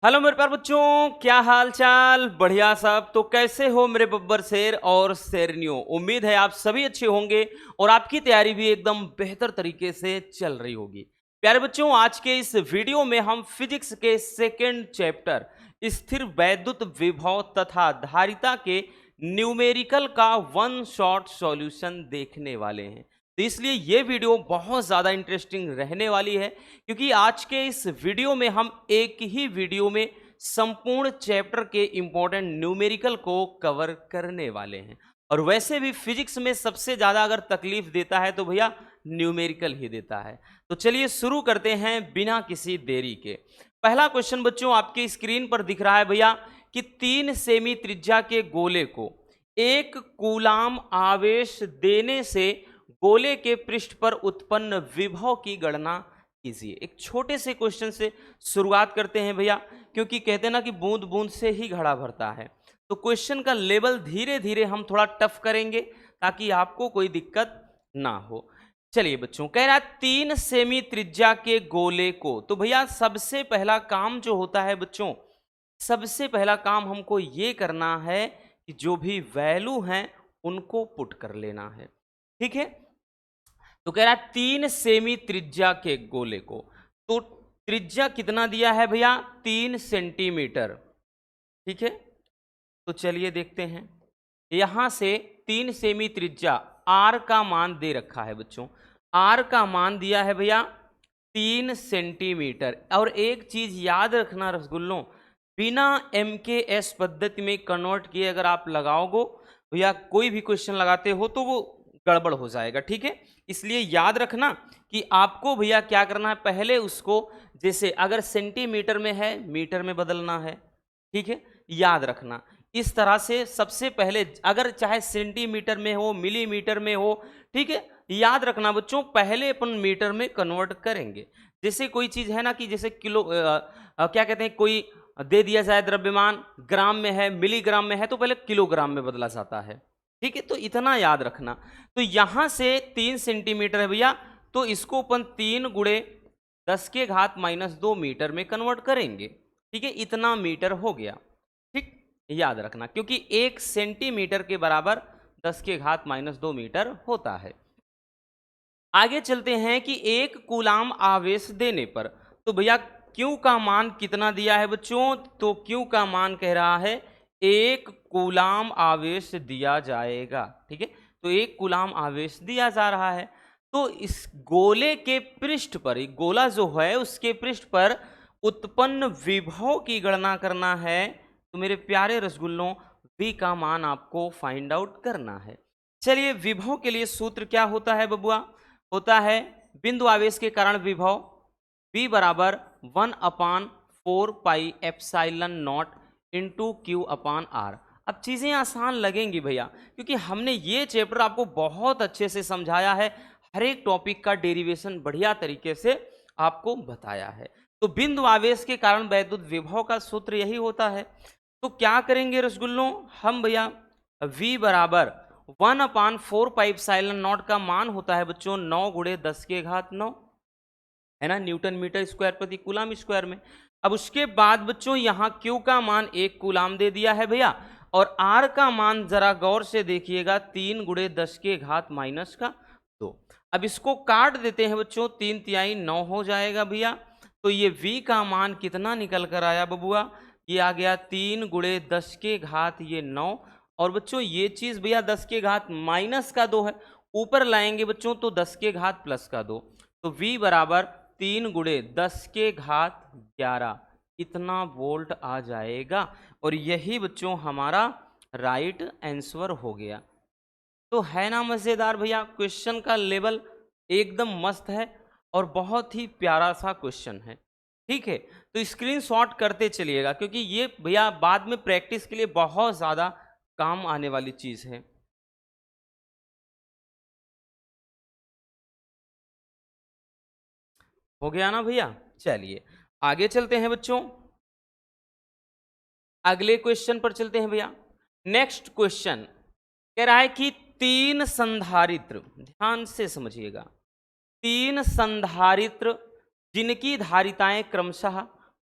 Hello मेरे प्यारे बच्चों, क्या हाल चाल। बढ़िया सब। तो कैसे हो मेरे बब्बर शेर और शेरनियों। उम्मीद है आप सभी अच्छे होंगे और आपकी तैयारी भी एकदम बेहतर तरीके से चल रही होगी। प्यारे बच्चों, आज के इस वीडियो में हम फिजिक्स के सेकेंड चैप्टर स्थिर वैद्युत विभव तथा धारिता के न्यूमेरिकल का वन शॉट सॉल्यूशन देखने वाले हैं। तो इसलिए ये वीडियो बहुत ज़्यादा इंटरेस्टिंग रहने वाली है, क्योंकि आज के इस वीडियो में हम एक ही वीडियो में संपूर्ण चैप्टर के इंपॉर्टेंट न्यूमेरिकल को कवर करने वाले हैं। और वैसे भी फिजिक्स में सबसे ज़्यादा अगर तकलीफ देता है तो भैया न्यूमेरिकल ही देता है। तो चलिए शुरू करते हैं बिना किसी देरी के। पहला क्वेश्चन बच्चों आपकी स्क्रीन पर दिख रहा है भैया कि 3 सेमी त्रिज्या के गोले को 1 कूलाम आवेश देने से गोले के पृष्ठ पर उत्पन्न विभव की गणना कीजिए। एक छोटे से क्वेश्चन से शुरुआत करते हैं भैया, क्योंकि कहते हैं ना कि बूंद बूंद से ही घड़ा भरता है। तो क्वेश्चन का लेवल धीरे धीरे हम थोड़ा टफ करेंगे ताकि आपको कोई दिक्कत ना हो। चलिए बच्चों, कह रहा है 3 सेमी त्रिज्या के गोले को। तो भैया सबसे पहला काम जो होता है बच्चों, सबसे पहला काम हमको ये करना है कि जो भी वैल्यू हैं उनको पुट कर लेना है। ठीक है। तो कह रहा है 3 सेमी त्रिज्या के गोले को, तो त्रिज्या कितना दिया है भैया? 3 सेंटीमीटर। ठीक है। तो चलिए देखते हैं, यहां से 3 सेमी त्रिज्या, आर का मान दे रखा है बच्चों। आर का मान दिया है भैया 3 सेंटीमीटर। और एक चीज याद रखना रसगुल्लों, बिना एम के एस पद्धति में कन्वर्ट किए अगर आप लगाओगे भैया, कोई भी क्वेश्चन लगाते हो तो वो गड़बड़ हो जाएगा। ठीक है। इसलिए याद रखना कि आपको भैया क्या करना है, पहले उसको जैसे अगर सेंटीमीटर में है मीटर में बदलना है। ठीक है। याद रखना इस तरह से सबसे पहले, अगर चाहे सेंटीमीटर में हो मिलीमीटर में हो, ठीक है, याद रखना बच्चों पहले अपन मीटर में कन्वर्ट करेंगे। जैसे कोई चीज है ना कि जैसे किलो क्या कहते हैं, कोई दे दिया जाए द्रव्यमान, ग्राम में है मिलीग्राम में है तो पहले किलोग्राम में बदला जाता है। ठीक है। तो इतना याद रखना। तो यहां से 3 सेंटीमीटर है भैया, तो इसको अपन 3 गुणे 10 के घात -2 मीटर में कन्वर्ट करेंगे। ठीक है। इतना मीटर हो गया। ठीक। याद रखना, क्योंकि 1 सेंटीमीटर के बराबर 10 के घात -2 मीटर होता है। आगे चलते हैं कि 1 कूलाम आवेश देने पर, तो भैया क्यू का मान कितना दिया है बच्चों? तो क्यू का मान कह रहा है 1 कूलाम आवेश दिया जाएगा। ठीक है। तो 1 कूलाम आवेश दिया जा रहा है। तो इस गोले के पृष्ठ पर, एक गोला जो है उसके पृष्ठ पर उत्पन्न विभव की गणना करना है। तो मेरे प्यारे रसगुल्लों, V का मान आपको फाइंड आउट करना है। चलिए, विभव के लिए सूत्र क्या होता है बबुआ? होता है बिंदु आवेश के कारण विभव V बराबर 1/4πε0 इंटू Q/R। अब चीजें आसान लगेंगी भैया, क्योंकि हमने ये चैप्टर आपको बहुत अच्छे से समझाया है, हर एक टॉपिक का डेरिवेशन बढ़िया तरीके से आपको बताया है। तो बिंदु आवेश के कारण वैद्युत विभव का सूत्र यही होता है। तो क्या करेंगे रसगुल्लों हम भैया, V बराबर 1/4πε0 का मान होता है बच्चों 9 गुणे 10 के घात 9, है ना, न्यूटन मीटर स्क्वायर प्रति कूलाम स्क्वायर में। अब उसके बाद बच्चों यहाँ Q का मान 1 कूलाम दे दिया है भैया, और R का मान जरा गौर से देखिएगा 3 गुणे 10 के घात -2। अब इसको काट देते हैं बच्चों, 3 तिहाई 9 हो जाएगा भैया। तो ये V का मान कितना निकल कर आया बबुआ? ये आ गया 3 गुणे 10 के घात ये 9। और बच्चों ये चीज भैया 10 के घात -2 है, ऊपर लाएंगे बच्चों तो 10 के घात +2। तो V बराबर 3 गुणे 10 के घात 11 इतना वोल्ट आ जाएगा। और यही बच्चों हमारा राइट आंसर हो गया। तो है ना मजेदार भैया, क्वेश्चन का लेवल एकदम मस्त है और बहुत ही प्यारा सा क्वेश्चन है। ठीक है। तो स्क्रीनशॉट करते चलिएगा, क्योंकि ये भैया बाद में प्रैक्टिस के लिए बहुत ज्यादा काम आने वाली चीज है। हो गया ना भैया? चलिए आगे चलते हैं बच्चों, अगले क्वेश्चन पर चलते हैं भैया। नेक्स्ट क्वेश्चन कह रहा है कि 3 संधारित्र, ध्यान से समझिएगा, 3 संधारित्र जिनकी धारिताएं क्रमशः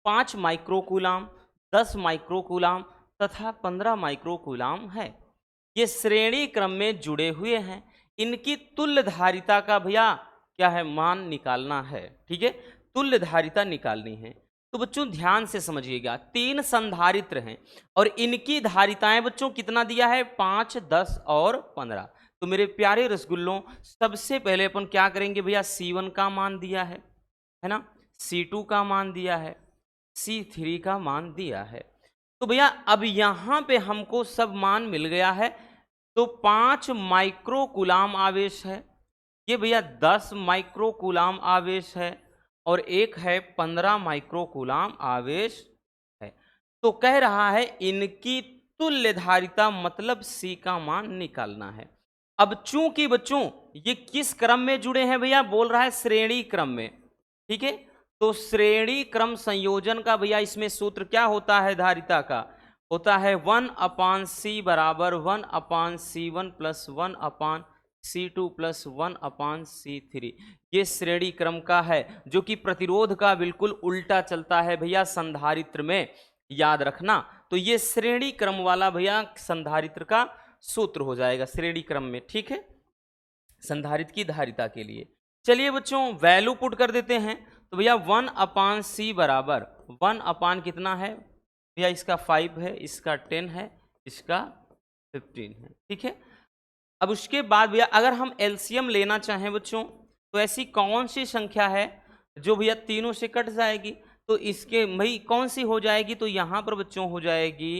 5 माइक्रोकूलाम, 10 माइक्रोकूलाम तथा 15 माइक्रोकूलाम है। ये श्रेणी क्रम में जुड़े हुए हैं। इनकी तुल्य धारिता का भैया क्या है, मान निकालना है। ठीक है, तुल्य धारिता निकालनी है। तो बच्चों ध्यान से समझिएगा, 3 संधारित्र हैं और इनकी धारिताएं बच्चों कितना दिया है, 5, 10 और 15। तो मेरे प्यारे रसगुल्लों, सबसे पहले अपन क्या करेंगे भैया, C1 का मान दिया है ना, C2 का मान दिया है, C3 का मान दिया है। तो भैया अब यहां पे हमको सब मान मिल गया है। तो 5 माइक्रोकूलाम आवेश है, ये भैया 10 माइक्रोकूलाम आवेश है और एक है 15 माइक्रोकूलाम आवेश है। तो कह रहा है इनकी तुल्य धारिता मतलब C का मान निकालना है। अब चूंकि बच्चों ये किस क्रम में जुड़े हैं भैया, बोल रहा है श्रेणी क्रम में। ठीक है, तो श्रेणी क्रम संयोजन का भैया इसमें सूत्र क्या होता है, धारिता का होता है 1/C बराबर 1/C1 plus 1/C2 plus 1/C3। ये श्रेणी क्रम का है जो कि प्रतिरोध का बिल्कुल उल्टा चलता है भैया संधारित्र में, याद रखना। तो ये श्रेणी क्रम वाला भैया संधारित्र का सूत्र हो जाएगा श्रेणी क्रम में। ठीक है, संधारित्र की धारिता के लिए। चलिए बच्चों वैल्यू पुट कर देते हैं। तो भैया 1/C बराबर 1 कितना है भैया, इसका 5 है, इसका 10 है, इसका 15 है। ठीक है, अब उसके बाद भैया अगर हम एलसीएम लेना चाहें बच्चों, तो ऐसी कौन सी संख्या है जो भैया तीनों से कट जाएगी, तो इसके भाई कौन सी हो जाएगी, तो यहाँ पर बच्चों हो जाएगी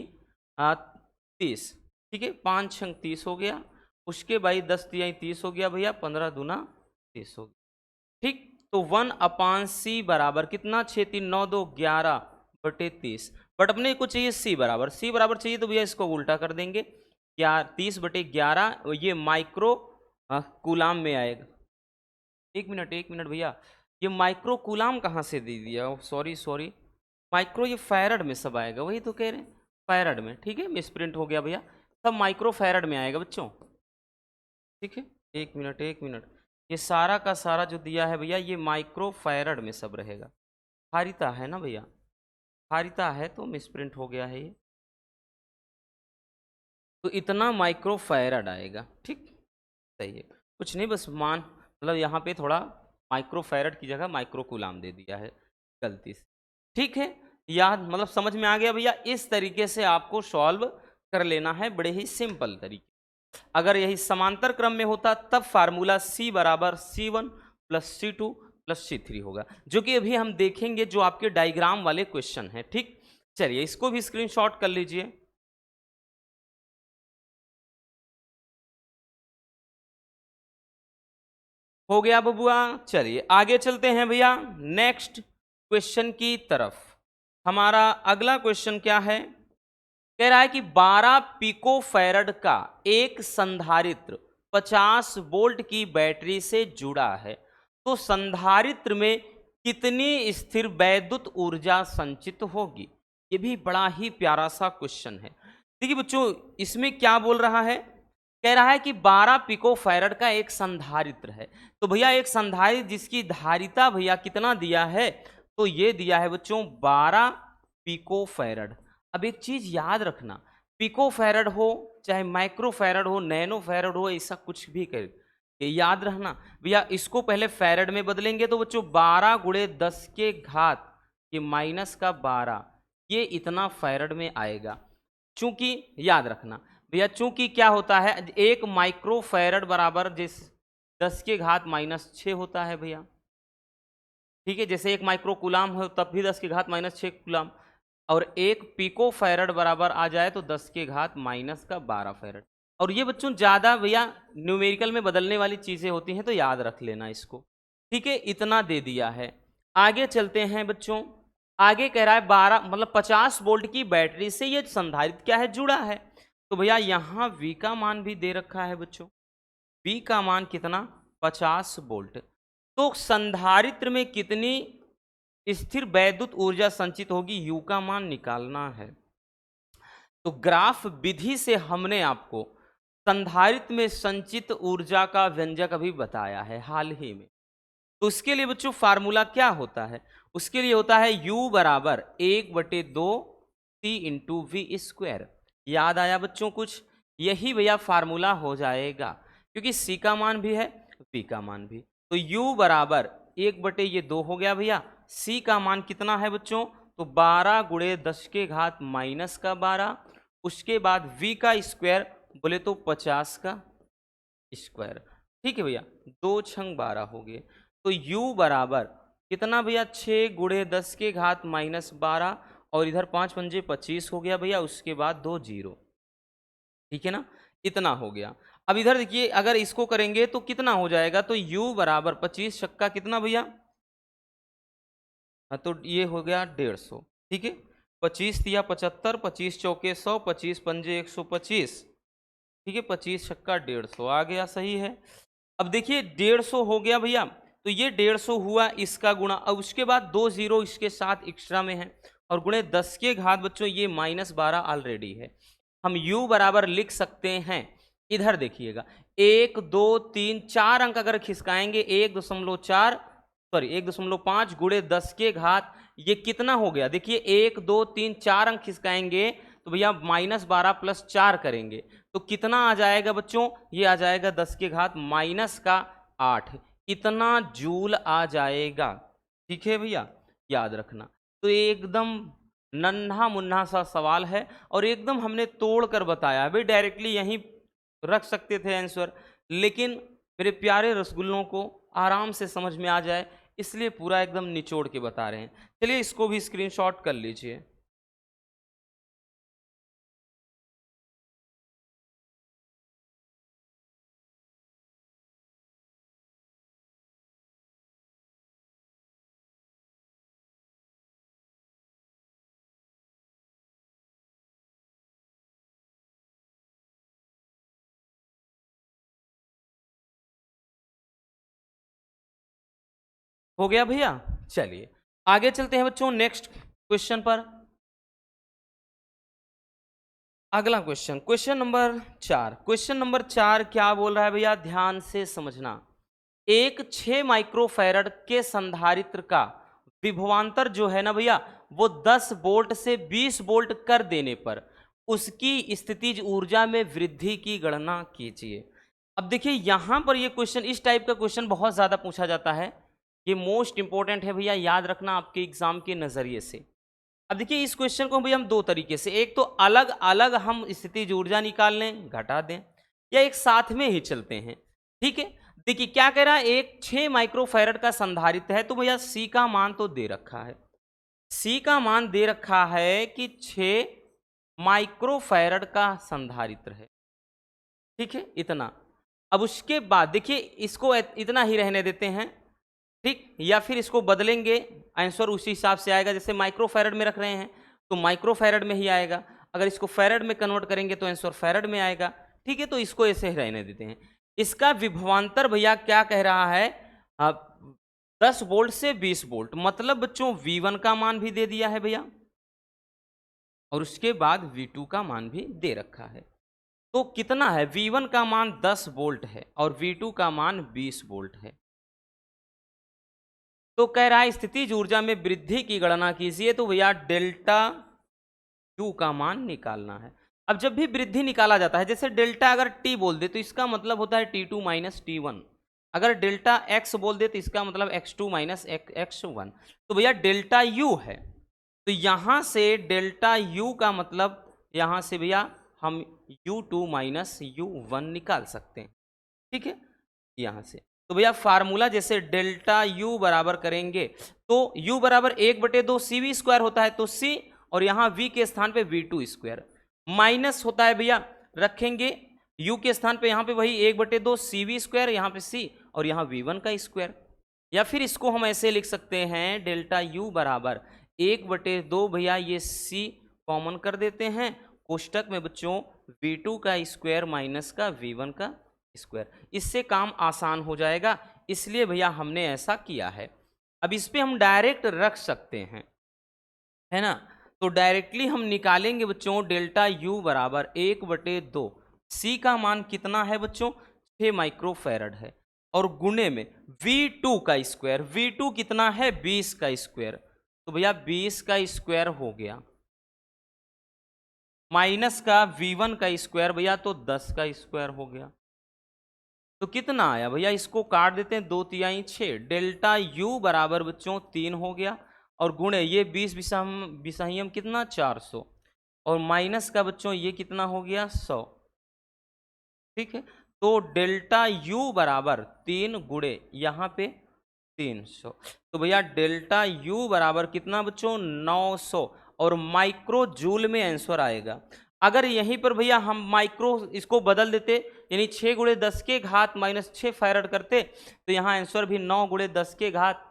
30। ठीक है, 5 छंग 30 हो गया, उसके भाई 10 तिहाई 30 हो गया भैया, 15 दूना 30 हो गया। ठीक, तो 1/C बराबर कितना, 6 3 9 2 11 बटे 30। बट अपने को चाहिए C बराबर, C बराबर चाहिए तो भैया इसको उल्टा कर देंगे, 30 बटे 11 ये माइक्रो कूलाम में आएगा। एक मिनट भैया, ये माइक्रो कूलाम कहाँ से दे दिया, सॉरी माइक्रो ये फैरड में सब आएगा, वही तो कह रहे हैं फैरड में। ठीक है, मिसप्रिंट हो गया भैया, सब माइक्रो फैरड में आएगा बच्चों। ठीक है, एक मिनट, ये सारा का सारा जो दिया है भैया ये माइक्रो फैरड में सब रहेगा। धारिता है ना भैया, धारिता है तो मिसप्रिंट हो गया है ये, तो इतना माइक्रो फैरड आएगा। ठीक, सही है, कुछ नहीं, बस मान मतलब यहाँ पे थोड़ा माइक्रो फैरड की जगह माइक्रो कूलाम दे दिया है गलती से। ठीक है, याद मतलब समझ में आ गया भैया। इस तरीके से आपको सॉल्व कर लेना है, बड़े ही सिंपल तरीके। अगर यही समांतर क्रम में होता तब फार्मूला C बराबर C1 plus C2 plus C3 होगा, जो कि अभी हम देखेंगे जो आपके डायग्राम वाले क्वेश्चन हैं। ठीक, चलिए इसको भी स्क्रीनशॉट कर लीजिए। हो गया बबुआ, चलिए आगे चलते हैं भैया नेक्स्ट क्वेश्चन की तरफ। हमारा अगला क्वेश्चन क्या है, कह रहा है कि 12 पिको फैरड का एक संधारित्र 50 वोल्ट की बैटरी से जुड़ा है, तो संधारित्र में कितनी स्थिर वैद्युत ऊर्जा संचित होगी। ये भी बड़ा ही प्यारा सा क्वेश्चन है। देखिए बच्चों इसमें क्या बोल रहा है, कह रहा है कि 12 पिको फैरड का एक संधारित्र है। तो भैया एक संधारित्र जिसकी धारिता भैया कितना दिया है, तो ये दिया है बच्चों 12 पिको फैरड। अब एक चीज याद रखना, पिको फैरड हो चाहे माइक्रो फैरड हो, नैनो फैरड हो, ऐसा कुछ भी कर ये याद रखना भैया, इसको पहले फैरड में बदलेंगे तो बच्चों 12 गुणे 10 के घात ये माइनस का 12, ये इतना फैरड में आएगा। चूंकि याद रखना भैया, चूंकि क्या होता है, एक माइक्रो फैरड बराबर जिस 10 के घात -6 होता है भैया। ठीक है, जैसे एक माइक्रो कूलाम हो तब भी 10 के घात -6 कूलाम, और एक पिको फैरड बराबर आ जाए तो 10 के घात -12 फैरड। और ये बच्चों ज़्यादा भैया न्यूमेरिकल में बदलने वाली चीज़ें होती हैं तो याद रख लेना इसको। ठीक है, इतना दे दिया है। आगे चलते हैं बच्चों, आगे कह रहा है 12 मतलब 50 वोल्ट की बैटरी से ये संधारित्र क्या है, जुड़ा है। तो भैया यहाँ V का मान भी दे रखा है बच्चों, V का मान कितना 50 वोल्ट। तो संधारित्र में कितनी स्थिर वैद्युत ऊर्जा संचित होगी, U का मान निकालना है। तो ग्राफ विधि से हमने आपको संधारित्र में संचित ऊर्जा का व्यंजक अभी बताया है हाल ही में। तो उसके लिए बच्चों फार्मूला क्या होता है, उसके लिए होता है u बराबर 1/2 C इंटू वी स्क्वायर। याद आया बच्चों कुछ, यही भैया फार्मूला हो जाएगा, क्योंकि C का मान भी है V का मान भी। तो u बराबर 1/2 हो गया भैया, C का मान कितना है बच्चों, तो 12 गुणे 10 के घात माइनस का 12, उसके बाद V का स्क्वायर बोले तो 50 का स्क्वायर। ठीक है भैया, 2 छंग 12 हो गए। तो u बराबर कितना भैया, 6 गुणे 10 के घात माइनस 12, और इधर 5 पंजे 25 हो गया भैया, उसके बाद 2 जीरो। ठीक है ना, इतना हो गया। अब इधर देखिए, अगर इसको करेंगे तो कितना हो जाएगा, तो u बराबर 25 छक्का कितना भैया, हाँ तो ये हो गया 150। ठीक है, 25 तिया 75, 25 चौके 100, 25 पंजे 125। ठीक है, 25 छक्का 150 आ गया, सही है। अब देखिए 150 हो गया भैया, तो ये 150 हुआ इसका गुणा, अब उसके बाद 2 जीरो इसके साथ एक्स्ट्रा में है, और गुणे 10 के घात बच्चों ये -12 ऑलरेडी है। हम u बराबर लिख सकते हैं, इधर देखिएगा 1 2 3 4 अंक अगर खिसकाएंगे 1.5 गुणे 10 के घात ये कितना हो गया, देखिए 1 2 3 4 अंक खिसकाएंगे तो भैया -12 + 4 करेंगे तो कितना आ जाएगा बच्चों, ये आ जाएगा 10 के घात -8, इतना जूल आ जाएगा। ठीक है भैया, याद रखना। तो ये एकदम नन्हा मुन्ना सा सवाल है और एकदम हमने तोड़ कर बताया। भाई डायरेक्टली यहीं रख सकते थे आंसर, लेकिन मेरे प्यारे रसगुल्लों को आराम से समझ में आ जाए इसलिए पूरा एकदम निचोड़ के बता रहे हैं। चलिए इसको भी स्क्रीनशॉट कर लीजिए। हो गया भैया, चलिए आगे चलते हैं बच्चों नेक्स्ट क्वेश्चन पर। अगला क्वेश्चन, क्वेश्चन नंबर 4 क्या बोल रहा है भैया, ध्यान से समझना। एक 6 माइक्रोफैरड के संधारित्र का विभवांतर जो है ना भैया, वो 10 वोल्ट से 20 वोल्ट कर देने पर उसकी स्थितिज ऊर्जा में वृद्धि की गणना कीजिए। अब देखिए यहां पर ये क्वेश्चन, इस टाइप का क्वेश्चन बहुत ज्यादा पूछा जाता है, ये मोस्ट इंपॉर्टेंट है भैया, याद रखना आपके एग्जाम के नजरिए से। अब देखिए इस क्वेश्चन को भैया हम दो तरीके से, एक तो अलग अलग हम स्थितिज ऊर्जा निकाल लें घटा दें, या एक साथ में ही चलते हैं। ठीक है, देखिए क्या कह रहा है, एक 6 माइक्रोफैरड का संधारित्र है, तो भैया C का मान तो दे रखा है, C का मान दे रखा है कि 6 माइक्रोफैरड का संधारित्र है। ठीक है, इतना। अब उसके बाद देखिए इसको इतना ही रहने देते हैं, ठीक, या फिर इसको बदलेंगे, आंसर उसी हिसाब से आएगा। जैसे माइक्रोफैरड में रख रहे हैं तो माइक्रोफैरड में ही आएगा, अगर इसको फैरड में कन्वर्ट करेंगे तो आंसर फैरड में आएगा। ठीक है, तो इसको ऐसे ही रहने देते हैं। इसका विभवांतर भैया क्या कह रहा है, 10 वोल्ट से 20 वोल्ट, मतलब बच्चों V1 का मान भी दे दिया है भैया, और उसके बाद V2 का मान भी दे रखा है। तो कितना है, V1 का मान 10 वोल्ट है और V2 का मान 20 वोल्ट है। तो कह रहा है स्थितिज ऊर्जा में वृद्धि की गणना कीजिए, तो भैया डेल्टा Q का मान निकालना है। अब जब भी वृद्धि निकाला जाता है, जैसे डेल्टा अगर T बोल दे तो इसका मतलब होता है T2 माइनस T1, अगर डेल्टा X बोल दे तो इसका मतलब X2 माइनस X1। तो भैया डेल्टा U है, तो यहां से डेल्टा U का मतलब यहां से भैया हम U2 माइनस U1 निकाल सकते हैं। ठीक है, यहां से तो भैया फार्मूला जैसे डेल्टा U बराबर करेंगे तो U बराबर 1/2 CV स्क्वायर होता है, तो C और यहाँ V के स्थान पे V2 स्क्वायर, माइनस होता है भैया, रखेंगे U के स्थान पे यहाँ पे वही 1/2 CV स्क्वायर, यहाँ पे C और यहाँ V1 का स्क्वायर। या फिर इसको हम ऐसे लिख सकते हैं डेल्टा U बराबर 1/2 भैया ये C कॉमन कर देते हैं, कोष्टक में बच्चों V2 का स्क्वायर माइनस का V1 का स्क्वायर, इससे काम आसान हो जाएगा, इसलिए भैया हमने ऐसा किया है। अब इस पे हम डायरेक्ट रख सकते हैं, है ना, तो डायरेक्टली हम निकालेंगे बच्चों डेल्टा U बराबर 1/2, C का मान कितना है बच्चों, 6 माइक्रोफैरड है, और गुणे में V2 का स्क्वायर। V2 कितना है? 20 का स्क्वायर। तो भैया 20 का स्क्वायर हो गया, माइनस का V1 का स्क्वायर भैया तो 10 का स्क्वायर हो गया। तो कितना आया भैया? इसको काट देते हैं, 2 तिहाई 6, डेल्टा U बराबर बच्चों 3 हो गया, और गुणे ये 20 विषाहियम कितना? 400, और माइनस का बच्चों ये कितना हो गया? 100। ठीक है, तो डेल्टा U बराबर 3 गुणे यहाँ पे 300। तो भैया डेल्टा U बराबर कितना बच्चों? 900, और माइक्रो जूल में आंसर आएगा। अगर यहीं पर भैया हम माइक्रो इसको बदल देते, यानी 6 गुणे 10 के घात माइनस 6 फैरड करते, तो यहाँ आंसर भी 9 गुणे 10 के घात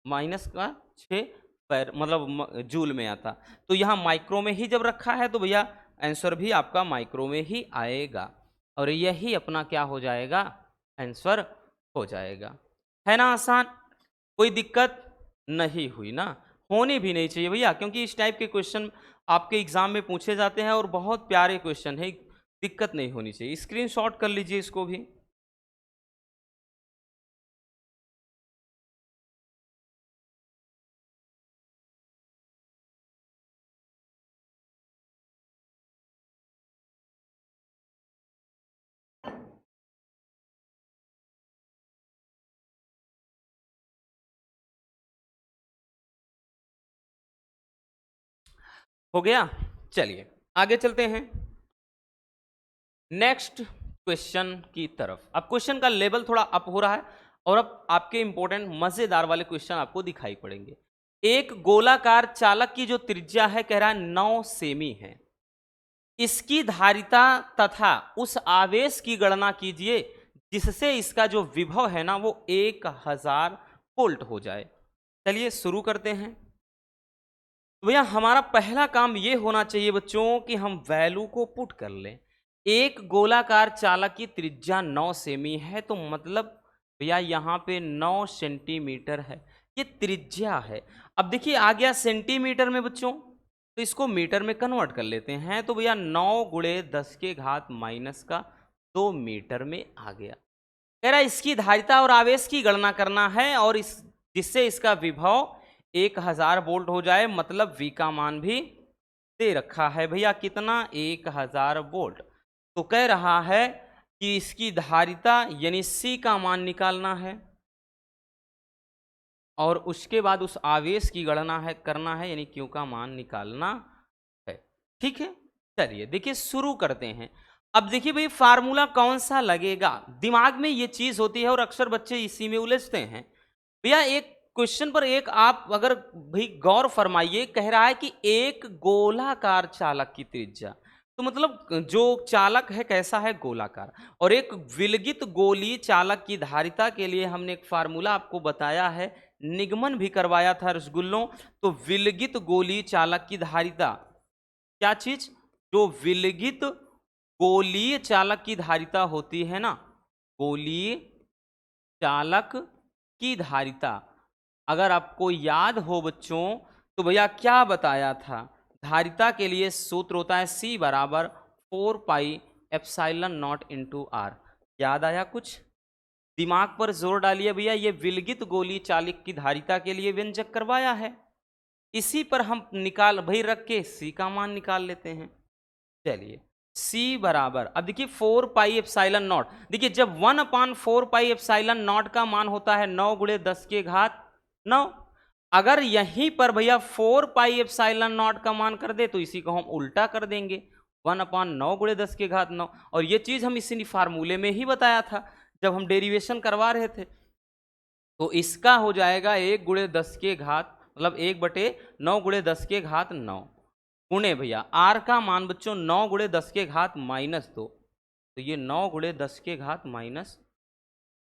माइनस का 6 मतलब जूल में आता। तो यहाँ माइक्रो में ही जब रखा है तो भैया आंसर भी आपका माइक्रो में ही आएगा, और यही अपना क्या हो जाएगा? आंसर हो जाएगा। है ना आसान? कोई दिक्कत नहीं हुई ना? होनी भी नहीं चाहिए भैया, क्योंकि इस टाइप के क्वेश्चन आपके एग्जाम में पूछे जाते हैं और बहुत प्यारे क्वेश्चन है, दिक्कत नहीं होनी चाहिए। स्क्रीनशॉट कर लीजिए इसको भी। हो गया? चलिए आगे चलते हैं नेक्स्ट क्वेश्चन की तरफ। अब क्वेश्चन का लेवल थोड़ा अप हो रहा है, और अब आपके इंपॉर्टेंट मजेदार वाले क्वेश्चन आपको दिखाई पड़ेंगे। एक गोलाकार चालक की जो त्रिज्या है कह रहा है 9 सेमी है, इसकी धारिता तथा उस आवेश की गणना कीजिए जिससे इसका जो विभव है ना वो 1000 वोल्ट हो जाए। चलिए शुरू करते हैं। तो भैया हमारा पहला काम ये होना चाहिए बच्चों कि हम वैल्यू को पुट कर लें। एक गोलाकार चालक की त्रिज्या 9 सेमी है, तो मतलब भैया यहाँ पे 9 सेंटीमीटर है, ये त्रिज्या है। अब देखिए आ गया सेंटीमीटर में बच्चों, तो इसको मीटर में कन्वर्ट कर लेते हैं। तो भैया 9 गुणे 10 के घात माइनस का 2 मीटर में आ गया। कह रहा है इसकी धारिता और आवेश की गणना करना है, और इस जिससे इसका विभव 1000 वोल्ट हो जाए, मतलब V का मान भी दे रखा है भैया कितना? 1000 वोल्ट। तो कह रहा है कि इसकी धारिता यानी C का मान निकालना है, और उसके बाद उस आवेश की गणना है करना है, यानी Q का मान निकालना है। ठीक है, चलिए देखिए शुरू करते हैं। अब देखिए भाई फार्मूला कौन सा लगेगा, दिमाग में ये चीज होती है और अक्सर बच्चे इसी में उलझते हैं। भैया एक क्वेश्चन पर एक आप अगर भाई गौर फरमाइए, कह रहा है कि एक गोलाकार चालक की त्रिज्या, तो मतलब जो चालक है कैसा है? गोलाकार। और एक विलगित गोलीय चालक की धारिता के लिए हमने एक फार्मूला आपको बताया है, निगमन भी करवाया था रसगुल्लों। तो विलगित गोलीय चालक की धारिता क्या चीज? जो विलगित गोलीय चालक की धारिता होती है ना, गोलीय चालक की धारिता, अगर आपको याद हो बच्चों तो भैया क्या बताया था? धारिता के लिए सूत्र होता है C बराबर 4 pi epsilon not into R। याद आया कुछ? दिमाग पर जोर डालिए भैया, ये विलगित गोलीय चालक की धारिता के लिए व्यंजक करवाया है, इसी पर हम निकाल भाई रख के C का मान निकाल लेते हैं। चलिए C बराबर, अब देखिए 4 पाई एप्सिलॉन नॉट, देखिए जब 1/4 पाई एप्सिलॉन नॉट का मान होता है 9 गुणे 10 के घात 9, अगर यहीं पर भैया 4 पाई एप्सिलॉन नॉट का मान कर दे तो इसी को हम उल्टा कर देंगे, 1/9 गुणे 10 के घात 9। और ये चीज हम इसी फार्मूले में ही बताया था जब हम डेरिवेशन करवा रहे थे। तो इसका हो जाएगा 1 गुणे 10 के घात मतलब 1/9 गुणे 10 के घात 9 गुणे भैया R का मान बच्चों 9 गुणे 10 के घात -2, तो ये 9 गुणे 10 के घात माइनस,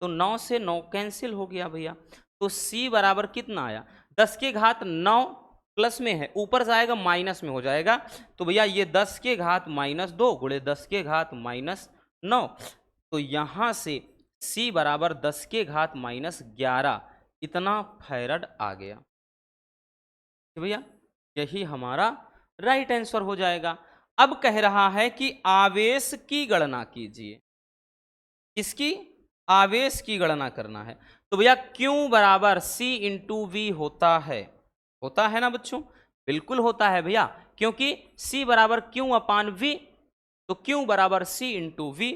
तो 9 से 9 कैंसिल हो गया भैया। तो C बराबर कितना आया? 10 के घात 9 प्लस में है, ऊपर से आएगा माइनस में हो जाएगा, तो भैया ये 10 के घात -2 गुणे 10 के घात -9, तो यहाँ से C बराबर 10 के घात -11 इतना फैरड आ गया। तो भैया यही हमारा राइट आंसर हो जाएगा। अब कह रहा है कि आवेश की गणना कीजिए। किसकी? आवेश की गणना करना है। तो भैया Q बराबर C इंटू वी होता है ना बच्चों? बिल्कुल होता है भैया, क्योंकि C बराबर Q अपान V, तो Q बराबर C इंटू वी।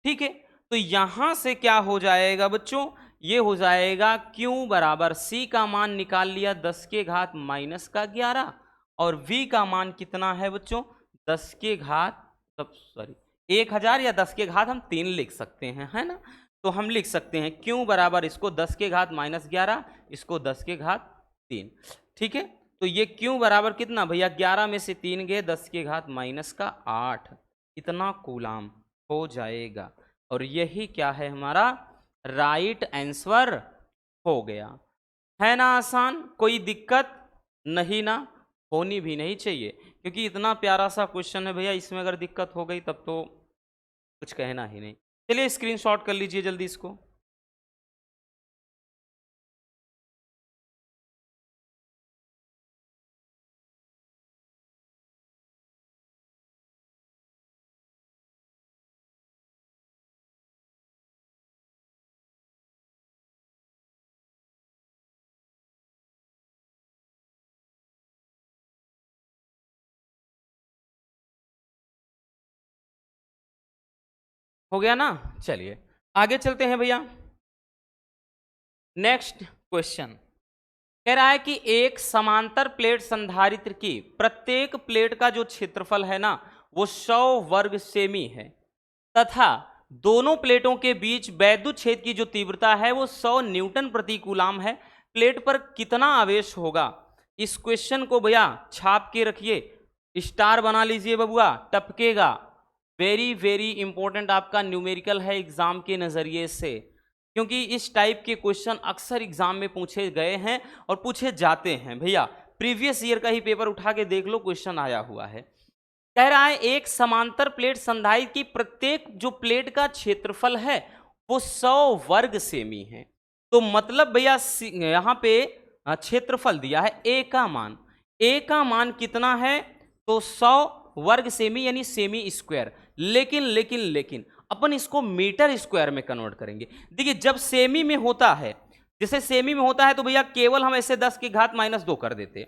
ठीक है, तो यहां से क्या हो जाएगा बच्चों? ये हो जाएगा Q बराबर C का मान निकाल लिया 10 के घात माइनस का 11, और V का मान कितना है बच्चों? 10 के घात, सब सॉरी 1000 या 10 के घात हम 3 लिख सकते हैं, है ना? तो हम लिख सकते हैं Q बराबर इसको 10 के घात माइनस 11, इसको 10 के घात 3। ठीक है, तो ये Q बराबर कितना भैया? 11 में से 3 गए, 10 के घात माइनस का 8, इतना कूलाम हो जाएगा। और यही क्या है हमारा राइट आंसर हो गया। है ना आसान? कोई दिक्कत नहीं ना? होनी भी नहीं चाहिए, क्योंकि इतना प्यारा सा क्वेश्चन है भैया, इसमें अगर दिक्कत हो गई तब तो कुछ कहना ही नहीं। चलिए स्क्रीनशॉट कर लीजिए जल्दी इसको। हो गया ना? चलिए आगे चलते हैं भैया। नेक्स्ट क्वेश्चन कह रहा है कि एक समांतर प्लेट संधारित्र की प्रत्येक प्लेट का जो क्षेत्रफल है ना, वो 100 वर्ग सेमी है, तथा दोनों प्लेटों के बीच वैद्युत क्षेत्र की जो तीव्रता है वो 100 न्यूटन प्रति कूलाम है। प्लेट पर कितना आवेश होगा? इस क्वेश्चन को भैया छाप के रखिए, स्टार बना लीजिए बबुआ, टपकेगा। वेरी वेरी इंपॉर्टेंट आपका न्यूमेरिकल है एग्जाम के नजरिए से, क्योंकि इस टाइप के क्वेश्चन अक्सर एग्जाम में पूछे गए हैं और पूछे जाते हैं भैया। प्रीवियस ईयर का ही पेपर उठा के देख लो, क्वेश्चन आया हुआ है। कह रहा है एक समांतर प्लेट संधारित्र की प्रत्येक जो प्लेट का क्षेत्रफल है वो 100 वर्ग सेमी है। तो मतलब भैया यहां पे क्षेत्रफल दिया है, ए का मान कितना है? तो 100 वर्ग सेमी यानी सेमी स्क्वायर। लेकिन अपन इसको मीटर स्क्वायर में कन्वर्ट करेंगे। देखिए जब सेमी में होता है, जैसे सेमी में होता है तो भैया केवल हम ऐसे 10 की घात माइनस 2 कर देते,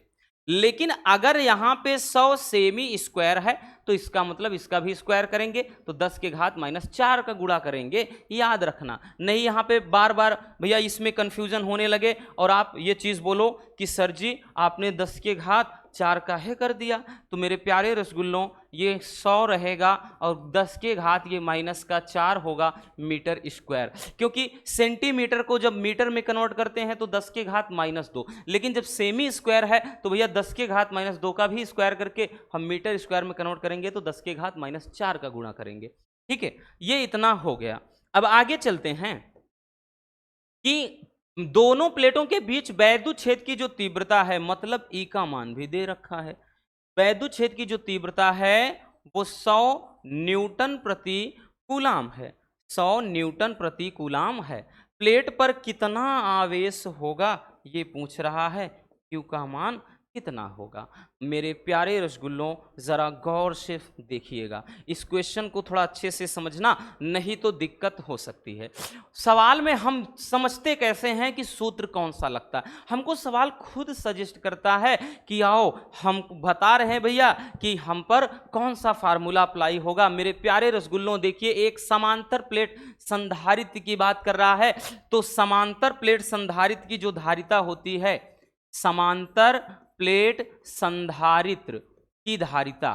लेकिन अगर यहां पे 100 सेमी स्क्वायर है तो इसका मतलब इसका भी स्क्वायर करेंगे, तो 10 के घात माइनस 4 का गुणा करेंगे। याद रखना, नहीं यहां पे बार बार भैया इसमें कंफ्यूजन होने लगे और आप ये चीज बोलो कि सर जी आपने 10 के घात 4 काहे कर दिया, तो मेरे प्यारे रसगुल्लों ये 100 रहेगा और 10 के घात ये माइनस का 4 होगा मीटर स्क्वायर, क्योंकि सेंटीमीटर को जब मीटर में कन्वर्ट करते हैं तो 10 के घात माइनस 2, लेकिन जब सेमी स्क्वायर है तो भैया 10 के घात माइनस 2 का भी स्क्वायर करके हम मीटर स्क्वायर में कन्वर्ट करेंगे तो 10 के घात माइनस 4 का गुणा करेंगे। ठीक है, ये इतना हो गया। अब आगे चलते हैं कि दोनों प्लेटों के बीच वैद्युत क्षेत्र की जो तीव्रता है, मतलब ई का मान भी दे रखा है, वैद्युत क्षेत्र की जो तीव्रता है वो 100 न्यूटन प्रति कूलाम है, 100 न्यूटन प्रति कूलाम है। प्लेट पर कितना आवेश होगा ये पूछ रहा है, क्यू का मान कितना होगा। मेरे प्यारे रसगुल्लों जरा गौर से देखिएगा, इस क्वेश्चन को थोड़ा अच्छे से समझना, नहीं तो दिक्कत हो सकती है। सवाल में हम समझते कैसे हैं कि सूत्र कौन सा लगता है, हमको सवाल खुद सजेस्ट करता है कि आओ हम बता रहे हैं भैया कि हम पर कौन सा फार्मूला अप्लाई होगा। मेरे प्यारे रसगुल्लों देखिए, एक समांतर प्लेट संधारित्र की बात कर रहा है, तो समांतर प्लेट संधारित्र की जो धारिता होती है, समांतर प्लेट संधारित्र की धारिता,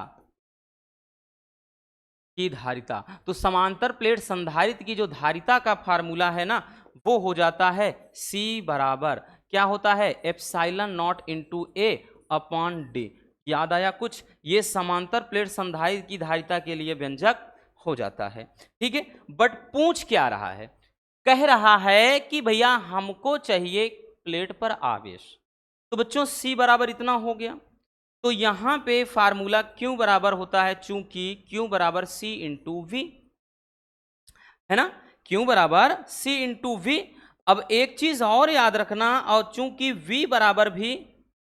तो समांतर प्लेट संधारित्र की जो धारिता का फार्मूला है ना, वो हो जाता है C बराबर क्या होता है? Epsilon not into A upon D. याद आया कुछ? ये समांतर प्लेट संधारित्र की धारिता के लिए व्यंजक हो जाता है। ठीक है, बट पूछ क्या रहा है? कह रहा है कि भैया हमको चाहिए प्लेट पर आवेश। तो बच्चों C बराबर इतना हो गया, तो यहां पे फार्मूला Q बराबर होता है, चूंकि Q बराबर C इंटू वी है ना, Q बराबर C इंटू वी। अब एक चीज और याद रखना, और चूंकि V बराबर भी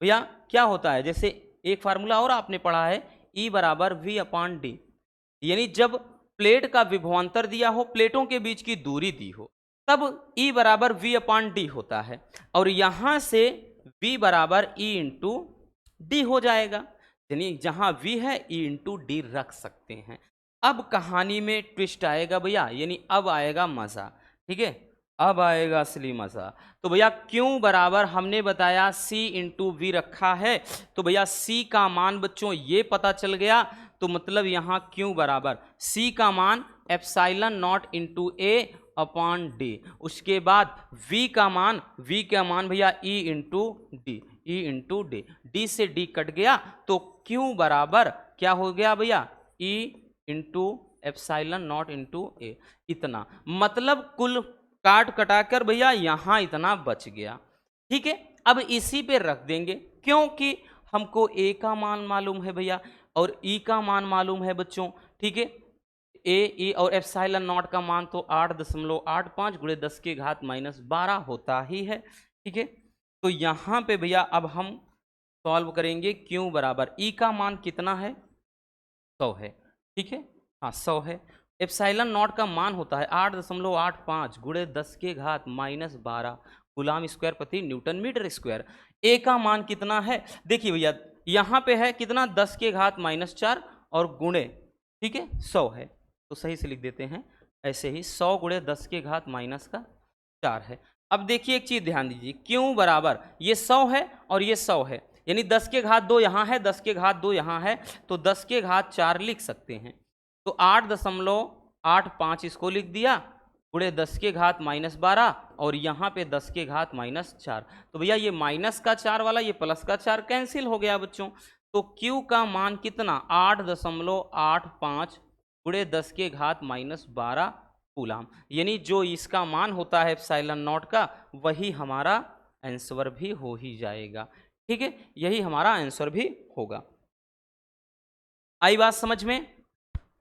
भैया क्या होता है, जैसे एक फार्मूला और आपने पढ़ा है E बराबर V अपान डी, यानी जब प्लेट का विभवांतर दिया हो, प्लेटों के बीच की दूरी दी हो, तब E बराबर V अपॉन डी होता है, और यहां से V बराबर E इंटू डी हो जाएगा। यानी जहां V है E इंटू डी रख सकते हैं। अब कहानी में ट्विस्ट आएगा भैया, यानी अब आएगा मजा। ठीक है, अब आएगा असली मजा। तो भैया क्यों बराबर हमने बताया C इंटू वी रखा है, तो भैया C का मान बच्चों ये पता चल गया। तो मतलब यहाँ क्यों बराबर C का मान epsilon not into A upon d, उसके बाद V का मान भैया E into d, E into d, d से डी कट गया तो क्यों बराबर क्या हो गया भैया E into epsilon not into A. इतना मतलब कुल काट कटाकर भैया यहां इतना बच गया। ठीक है, अब इसी पे रख देंगे क्योंकि हमको ए का मान मालूम है भैया और ई का मान मालूम है बच्चों। ठीक है, ए ई और एप्सिलॉन नॉट का मान तो 8.85 गुणे 10 के घात -12 होता ही है। ठीक है, तो यहाँ पे भैया अब हम सॉल्व करेंगे क्यों बराबर ई का मान कितना है 100 है। ठीक है, हाँ 100 है। एप्सिलॉन नॉट का मान होता है 8.85 गुणे 10 के घात -12 कूलम स्क्वायर प्रति न्यूटन मीटर स्क्वायर। ए का मान कितना है देखिए भैया, यहाँ पे है कितना 10 के घात -4 और गुणे, ठीक है 100 है, तो सही से लिख देते हैं ऐसे ही 100 गुणे 10 के घात -4 है। अब देखिए एक चीज ध्यान दीजिए, क्यों बराबर ये 100 है और ये 100 है, यानी 10 के घात 2 यहाँ है, 10 के घात 2 यहाँ है, तो 10 के घात 4 लिख सकते हैं। तो 8.85 इसको लिख दिया गुणे 10 के घात -12 और यहाँ पे 10 के घात -4। तो भैया ये -4 वाला ये +4 कैंसिल हो गया बच्चों। तो Q का मान कितना 8.85 गुणे 10 के घात -12 कूलम, यानी जो इसका मान होता है एप्सिलॉन नॉट का वही हमारा आंसर भी हो ही जाएगा। ठीक है, यही हमारा आंसर भी होगा। आई बात समझ में,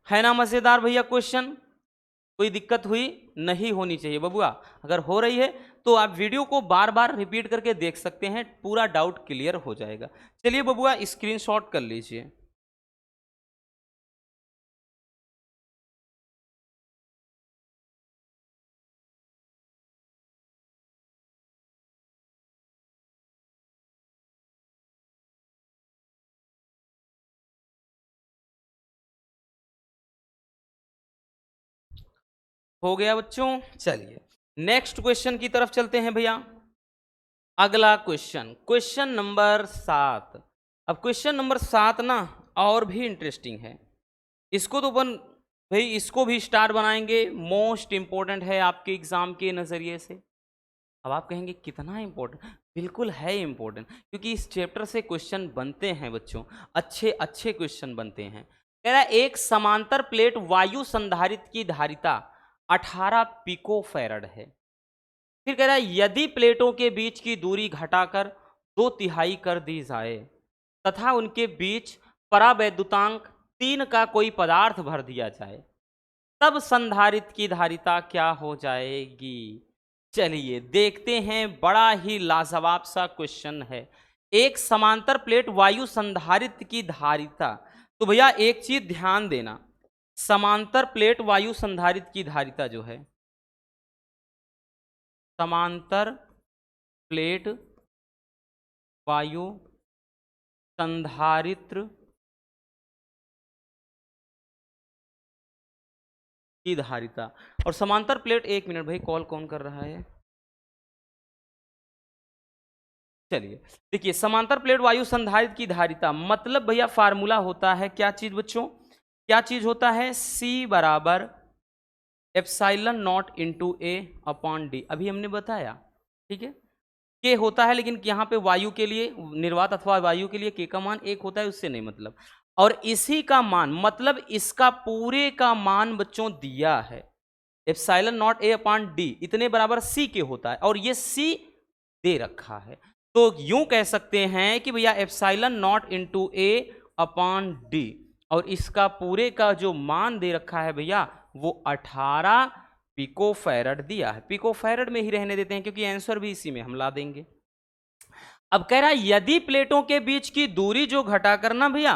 है ना मजेदार भैया क्वेश्चन? कोई दिक्कत हुई नहीं होनी चाहिए बबुआ, अगर हो रही है तो आप वीडियो को बार बार रिपीट करके देख सकते हैं, पूरा डाउट क्लियर हो जाएगा। चलिए बबुआ स्क्रीनशॉट कर लीजिए। हो गया बच्चों, चलिए नेक्स्ट क्वेश्चन की तरफ चलते हैं भैया। अगला क्वेश्चन, क्वेश्चन नंबर 7। अब क्वेश्चन नंबर 7 ना और भी इंटरेस्टिंग है, इसको तो अपन भाई इसको भी स्टार बनाएंगे, मोस्ट इंपॉर्टेंट है आपके एग्जाम के नजरिए से। अब आप कहेंगे कितना इंपॉर्टेंट, बिल्कुल है इंपॉर्टेंट, क्योंकि इस चैप्टर से क्वेश्चन बनते हैं बच्चों, अच्छे अच्छे क्वेश्चन बनते हैं। कह रहा है एक समांतर प्लेट वायु संधारित्र की धारिता 18 पिकोफैरड है। फिर कह रहा है यदि प्लेटों के बीच की दूरी घटाकर 2/3 कर दी जाए तथा उनके बीच परावैद्युतांक 3 का कोई पदार्थ भर दिया जाए तब संधारित्र की धारिता क्या हो जाएगी? चलिए देखते हैं, बड़ा ही लाजवाब सा क्वेश्चन है। एक समांतर प्लेट वायु संधारित्र की धारिता, तो भैया एक चीज ध्यान देना, समांतर प्लेट वायु संधारित्र की धारिता जो है, समांतर प्लेट वायु संधारित्र की धारिता, और समांतर प्लेट, एक मिनट भाई कॉल कौन कर रहा है, चलिए देखिए समांतर प्लेट वायु संधारित्र की धारिता मतलब भैया फार्मूला होता है क्या चीज बच्चों, क्या चीज होता है, C बराबर epsilon not into A upon D, अभी हमने बताया। ठीक है, के होता है, लेकिन यहाँ पे वायु के लिए, निर्वात अथवा वायु के लिए के का मान 1 होता है, उससे नहीं मतलब, और इसी का मान मतलब इसका पूरे का मान बच्चों दिया है epsilon not a upon D इतने बराबर C के होता है, और ये C दे रखा है। तो यूं कह सकते हैं कि भैया epsilon not into A upon D, और इसका पूरे का जो मान दे रखा है भैया वो 18 पिकोफैरड दिया है। पिकोफैरड में ही रहने देते हैं क्योंकि आंसर भी इसी में हम ला देंगे। अब कह रहा है यदि प्लेटों के बीच की दूरी जो घटाकर ना भैया,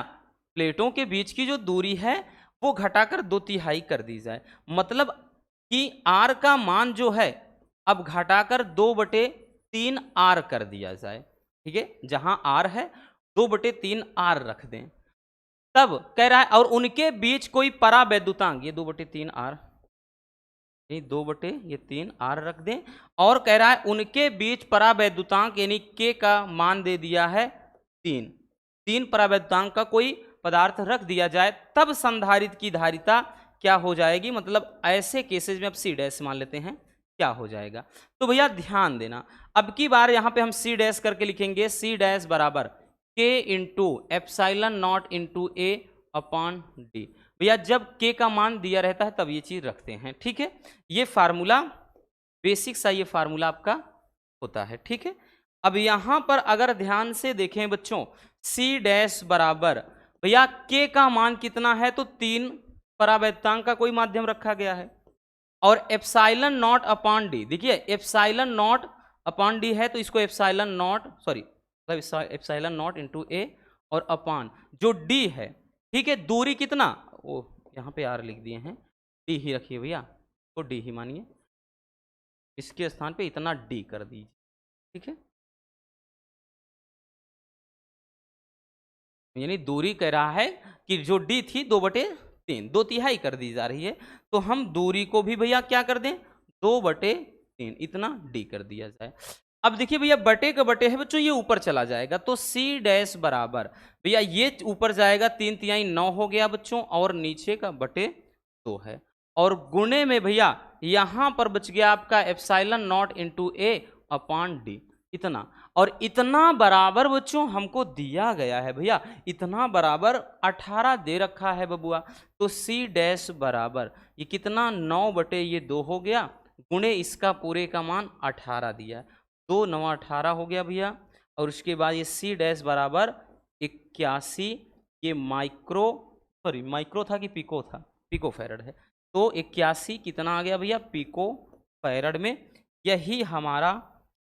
प्लेटों के बीच की जो दूरी है वो घटाकर 2/3 कर दी जाए, मतलब कि R का मान जो है अब घटाकर 2/3 आर कर दिया जाए, ठीक है, जहां आर है 2/3 आर रख दें। तब कह रहा है और उनके बीच कोई परावैद्युतांक, ये 2/3 आर, ये 2/3 आर रख दें, और कह रहा है उनके बीच परावैद्युतांक यानी के का मान दे दिया है 3 परावैद्युतांक का कोई पदार्थ रख दिया जाए, तब संधारित्र की धारिता क्या हो जाएगी, मतलब ऐसे केसेस में अब सी डैश मान लेते हैं क्या हो जाएगा। तो भैया ध्यान देना, अब की बार यहां पे हम सी डैश करके लिखेंगे, सी डैश बराबर के into epsilon not into A upon D. भैया जब के का मान दिया रहता है तब ये चीज रखते हैं, ठीक है। ये फार्मूला बेसिक सा ये फार्मूला आपका होता है, ठीक है। अब यहां पर अगर ध्यान से देखें बच्चों, सी डैश बराबर भैया के का मान कितना है, तो 3 परावैद्युतांक का कोई माध्यम रखा गया है, और एप्साइलन नॉट अपॉन डी, देखिए एप्साइलन नॉट अपॉन डी है तो इसको epsilon not sorry epsilon not into A और अपॉन जो डी है, ठीक है, दूरी कितना, वो यहाँ पे आर लिख दिए हैं, डी ही रखिए भैया, तो डी ही मानिए, इसके स्थान पे इतना डी कर दीजिए, ठीक है। यानी दूरी कह रहा है कि जो डी थी 2/3, 2/3 कर दी जा रही है, तो हम दूरी को भी भैया क्या कर दें, 2/3 इतना डी कर दिया जाए। अब देखिए भैया बटे का बटे है बच्चों, ये ऊपर चला जाएगा, तो सी डैश बराबर भैया ये ऊपर जाएगा 3 9 हो गया बच्चों, और नीचे का बटे 2 है, और गुणे में भैया यहां पर बच गया आपका epsilon not into A upon D, इतना, और इतना बराबर बच्चों हमको दिया गया है भैया, इतना बराबर 18 दे रखा है बबुआ, तो सी डैश बराबर ये कितना 9/2 हो गया, गुणे इसका पूरे का मान 18 दिया, 2 9 18 हो गया भैया, और उसके बाद ये सी डैश बराबर 81, ये माइक्रो था कि पिको था, पिको फैरड है, तो 81 कितना आ गया भैया, पिको फैरड में, यही हमारा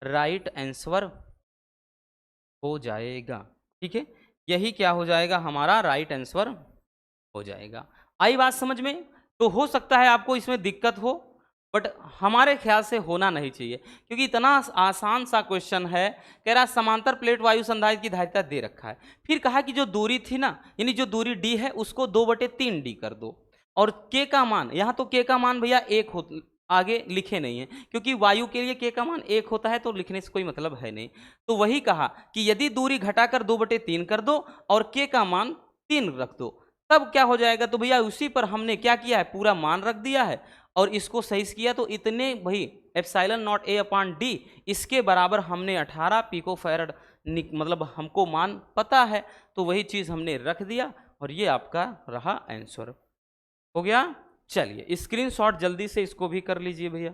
राइट आंसर हो जाएगा, ठीक है, यही क्या हो जाएगा, हमारा राइट आंसर हो जाएगा। आई बात समझ में? तो हो सकता है आपको इसमें दिक्कत हो, बट हमारे ख्याल से होना नहीं चाहिए, क्योंकि इतना आसान सा क्वेश्चन है, कह रहा समांतर प्लेट वायु संधारित्र की धारिता दे रखा है, फिर कहा कि जो दूरी थी ना, यानी जो दूरी डी है उसको 2/3 डी कर दो, और के का मान, यहाँ तो के का मान भैया 1 हो, आगे लिखे नहीं है, क्योंकि वायु के लिए के का मान 1 होता है, तो लिखने से कोई मतलब है नहीं, तो वही कहा कि यदि दूरी घटाकर 2/3 कर दो और के का मान 3 रख दो, तब क्या हो जाएगा, तो भैया उसी पर हमने क्या किया है, पूरा मान रख दिया है, और इसको सही किया, तो इतने भाई epsilon not a upon D, इसके बराबर हमने 18 पिको फैरड मतलब हमको मान पता है, तो वही चीज़ हमने रख दिया, और ये आपका रहा आंसर, हो गया। चलिए स्क्रीनशॉट जल्दी से इसको भी कर लीजिए भैया।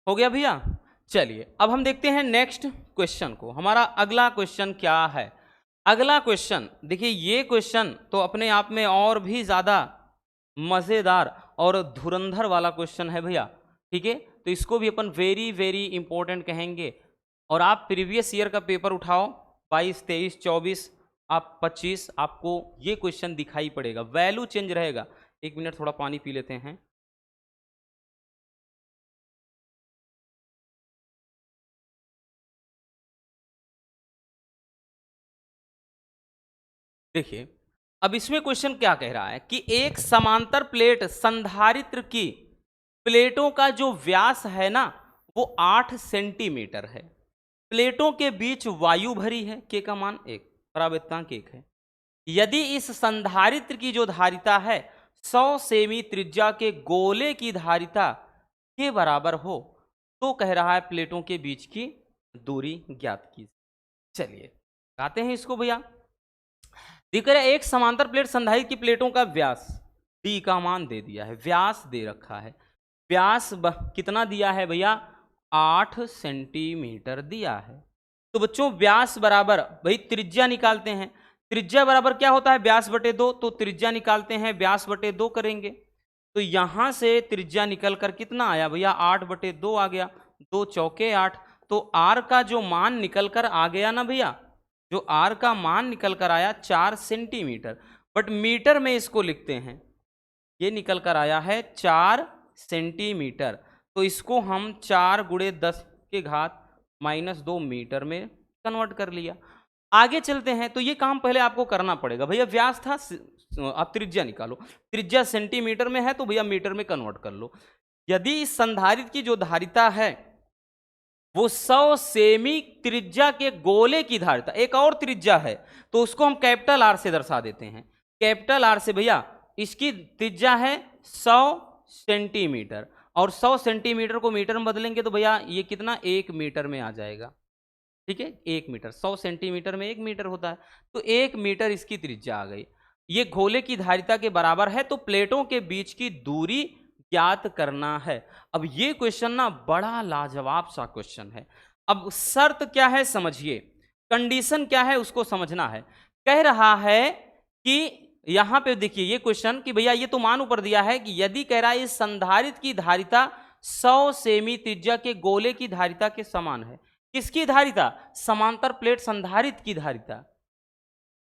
हो गया भैया। चलिए अब हम देखते हैं नेक्स्ट क्वेश्चन को, हमारा अगला क्वेश्चन क्या है। अगला क्वेश्चन देखिए, ये क्वेश्चन तो अपने आप में और भी ज़्यादा मज़ेदार और धुरंधर वाला क्वेश्चन है भैया, ठीक है, तो इसको भी अपन वेरी वेरी इंपॉर्टेंट कहेंगे। और आप प्रीवियस ईयर का पेपर उठाओ 22 23 24 आप 25, आपको ये क्वेश्चन दिखाई पड़ेगा, वैल्यू चेंज रहेगा। 1 मिनट थोड़ा पानी पी लेते हैं। देखिए अब इसमें क्वेश्चन क्या कह रहा है कि एक समांतर प्लेट संधारित्र की प्लेटों का जो व्यास है ना वो 8 सेंटीमीटर है, प्लेटों के बीच वायु भरी है, के का मान 1, परावैद्युतांक 1 है। यदि इस संधारित्र की जो धारिता है 100 सेमी त्रिज्या के गोले की धारिता के बराबर हो, तो कह रहा है प्लेटों के बीच की दूरी ज्ञात कीजिए। चलिए आते हैं इसको भैया। दिख रहा है एक समांतर प्लेट संधारित्र की प्लेटों का व्यास डी का मान दे दिया है, व्यास दे रखा है, व्यास कितना दिया है भैया, 8 सेंटीमीटर दिया है। तो बच्चों व्यास बराबर भाई त्रिज्या निकालते हैं। त्रिज्या बराबर क्या होता है, व्यास बटे 2, तो त्रिज्या निकालते हैं, व्यास बटे 2 करेंगे। तो यहां से त्रिज्या निकल कर कितना आया भैया, 8/2 आ गया, 2 चौके 8। तो आर का जो मान निकल कर आ गया ना भैया, जो आर का मान निकल कर आया 4 सेंटीमीटर, बट मीटर में इसको लिखते हैं, ये निकल कर आया है 4 सेंटीमीटर। तो इसको हम 4×10⁻²- मीटर में कन्वर्ट कर लिया। आगे चलते हैं, तो ये काम पहले आपको करना पड़ेगा भैया। व्यास था, आप त्रिज्या निकालो, त्रिज्या सेंटीमीटर में है तो भैया मीटर में कन्वर्ट कर लो। यदि इस संधारित्र की जो धारिता है वो 100 सेमी त्रिज्या के गोले की धारिता, एक और त्रिज्या है तो उसको हम कैपिटल आर से दर्शा देते हैं। कैपिटल आर से भैया इसकी त्रिज्या है 100 सेंटीमीटर, और 100 सेंटीमीटर को मीटर में बदलेंगे तो भैया ये कितना, 1 मीटर में आ जाएगा। ठीक है, 1 मीटर, 100 सेंटीमीटर में 1 मीटर होता है, तो 1 मीटर इसकी त्रिज्या आ गई। ये गोले की धारिता के बराबर है, तो प्लेटों के बीच की दूरी ज्ञात करना है। अब ये क्वेश्चन ना बड़ा लाजवाब सा क्वेश्चन है। अब शर्त क्या है समझिए, कंडीशन क्या है उसको समझना है। कह रहा है कि यहां पे देखिए ये क्वेश्चन कि भैया ये तो मान ऊपर दिया है कि यदि कह रहा है इस संधारित्र की धारिता 100 सेमी त्रिज्या के गोले की धारिता के समान है। किसकी धारिता, समांतर प्लेट संधारित्र की धारिता,